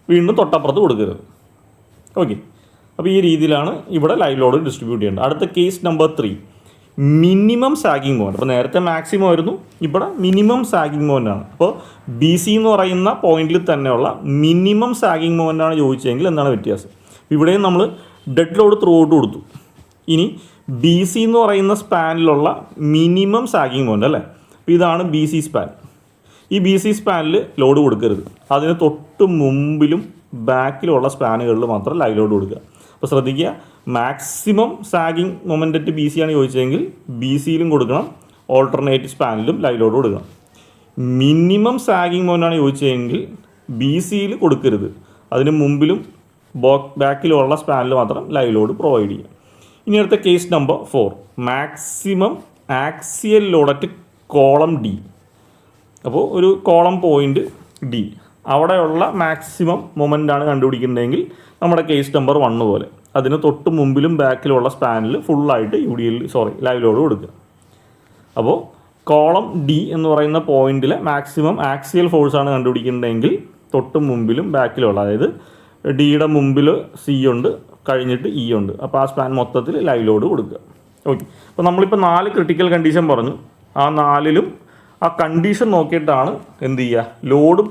A: വീണ്ടും തൊട്ടപ്പുറത്ത് കൊടുക്കരുത്. ഓക്കെ, അപ്പോൾ ഈ രീതിയിലാണ് ഇവിടെ ലൈവ് ലോഡ് ഡിസ്ട്രിബ്യൂട്ട് ചെയ്യേണ്ടത്. അടുത്ത case number 3, minimum sagging moment. അപ്പോൾ നേരത്തെ മാക്സിമം ആയിരുന്നു, ഇവിടെ മിനിമം സാഗിങ് മൊമെൻ്റ് ആണ്. അപ്പോൾ ബി സി എന്ന് പറയുന്ന പോയിന്റിൽ തന്നെയുള്ള മിനിമം സാഗിങ് മൊമെൻ്റ് ആണ് ചോദിച്ചതെങ്കിൽ എന്താണ് വ്യത്യാസം. ഇവിടെയും നമ്മൾ ഡെഡ് ലോഡ് ത്രൂ ഔട്ട് കൊടുത്തു. ഇനി ബി സി എന്ന് പറയുന്ന സ്പാനിലുള്ള മിനിമം സാഗിങ് മൊമെൻ്റ് അല്ലേ, അപ്പോൾ ഇതാണ് ബി സി സ്പാൻ. ഈ ബി സി സ്പാനിൽ ലോഡ് കൊടുക്കരുത്, അതിന് തൊട്ട് മുമ്പിലും ബാക്കിലുള്ള സ്പാനുകളിൽ മാത്രം ലൈവ് ലോഡ് കൊടുക്കുക. അപ്പോൾ ശ്രദ്ധിക്കുക, maximum sagging moment at B C ആണ് ചോദിച്ചതെങ്കിൽ ബി സിയിലും കൊടുക്കണം, ഓൾട്ടർനേറ്റീവ് സ്പാനിലും ലൈവ് ലോഡ് കൊടുക്കണം. മിനിമം സാഗിങ് മൊമെൻ്റ് ആണ് ചോദിച്ചതെങ്കിൽ ബി സിയിൽ കൊടുക്കരുത്, അതിന് മുമ്പിലും ബാക്കിലുള്ള സ്പാനിൽ മാത്രം ലൈവ് ലോഡ് പ്രൊവൈഡ് ചെയ്യുക. ഇനി അടുത്ത case number 4, maximum axial load at column D. അപ്പോൾ ഒരു കോളം പോയിൻ്റ് ഡി, അവിടെയുള്ള മാക്സിമം മൊമെൻ്റാണ് കണ്ടുപിടിക്കുന്നതെങ്കിൽ നമ്മുടെ കേസ് നമ്പർ 1 പോലെ അതിന് തൊട്ട് മുമ്പിലും ബാക്കിലുള്ള സ്പാനിൽ ഫുള്ളായിട്ട് ലൈവ് ലോഡ് കൊടുക്കുക. അപ്പോൾ കോളം ഡി എന്ന് പറയുന്ന പോയിന്റിലെ മാക്സിമം ആക്സിയൽ ഫോഴ്സാണ് കണ്ടുപിടിക്കുന്നതെങ്കിൽ തൊട്ട് മുമ്പിലും ബാക്കിലുള്ള, അതായത് ഡിയുടെ മുമ്പിൽ സി ഉണ്ട്, കഴിഞ്ഞിട്ട് ഇ ഉണ്ട്, അപ്പോൾ ആ സ്പാൻ മൊത്തത്തിൽ ലൈവ് ലോഡ് കൊടുക്കുക. ഓക്കെ, അപ്പോൾ നമ്മളിപ്പോൾ 4 ക്രിട്ടിക്കൽ കണ്ടീഷൻ പറഞ്ഞു. ആ 4ലും ആ കണ്ടീഷൻ നോക്കിയിട്ടാണ് എന്ത് ചെയ്യുക, ലോഡ്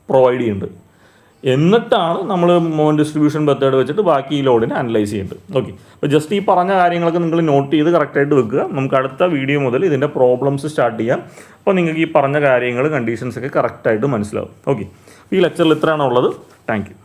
A: പ്രൊവൈഡ് ചെയ്യേണ്ടത്. എന്നിട്ടാണ് നമ്മൾ മൊമെൻ്റ് ഡിസ്ട്രിബ്യൂഷൻ മെത്തേഡ് വെച്ചിട്ട് ബാക്കി ഈ ലോഡിനെ അനലൈസ് ചെയ്യേണ്ടത്. ഓക്കെ, അപ്പോൾ ജസ്റ്റ് ഈ പറഞ്ഞ കാര്യങ്ങളൊക്കെ നിങ്ങൾ നോട്ട് ചെയ്ത് കറക്റ്റായിട്ട് വെക്കുക. നമുക്ക് അടുത്ത വീഡിയോ മുതൽ ഇതിൻ്റെ പ്രോബ്ലംസ് സ്റ്റാർട്ട് ചെയ്യാം. അപ്പോൾ നിങ്ങൾക്ക് ഈ പറഞ്ഞ കാര്യങ്ങൾ, കണ്ടീഷൻസൊക്കെ കറക്റ്റായിട്ട് മനസ്സിലാവും. ഓക്കെ, ഈ ലെക്ചറിൽ ഇത്രയാണ് ഉള്ളത്. Thank you.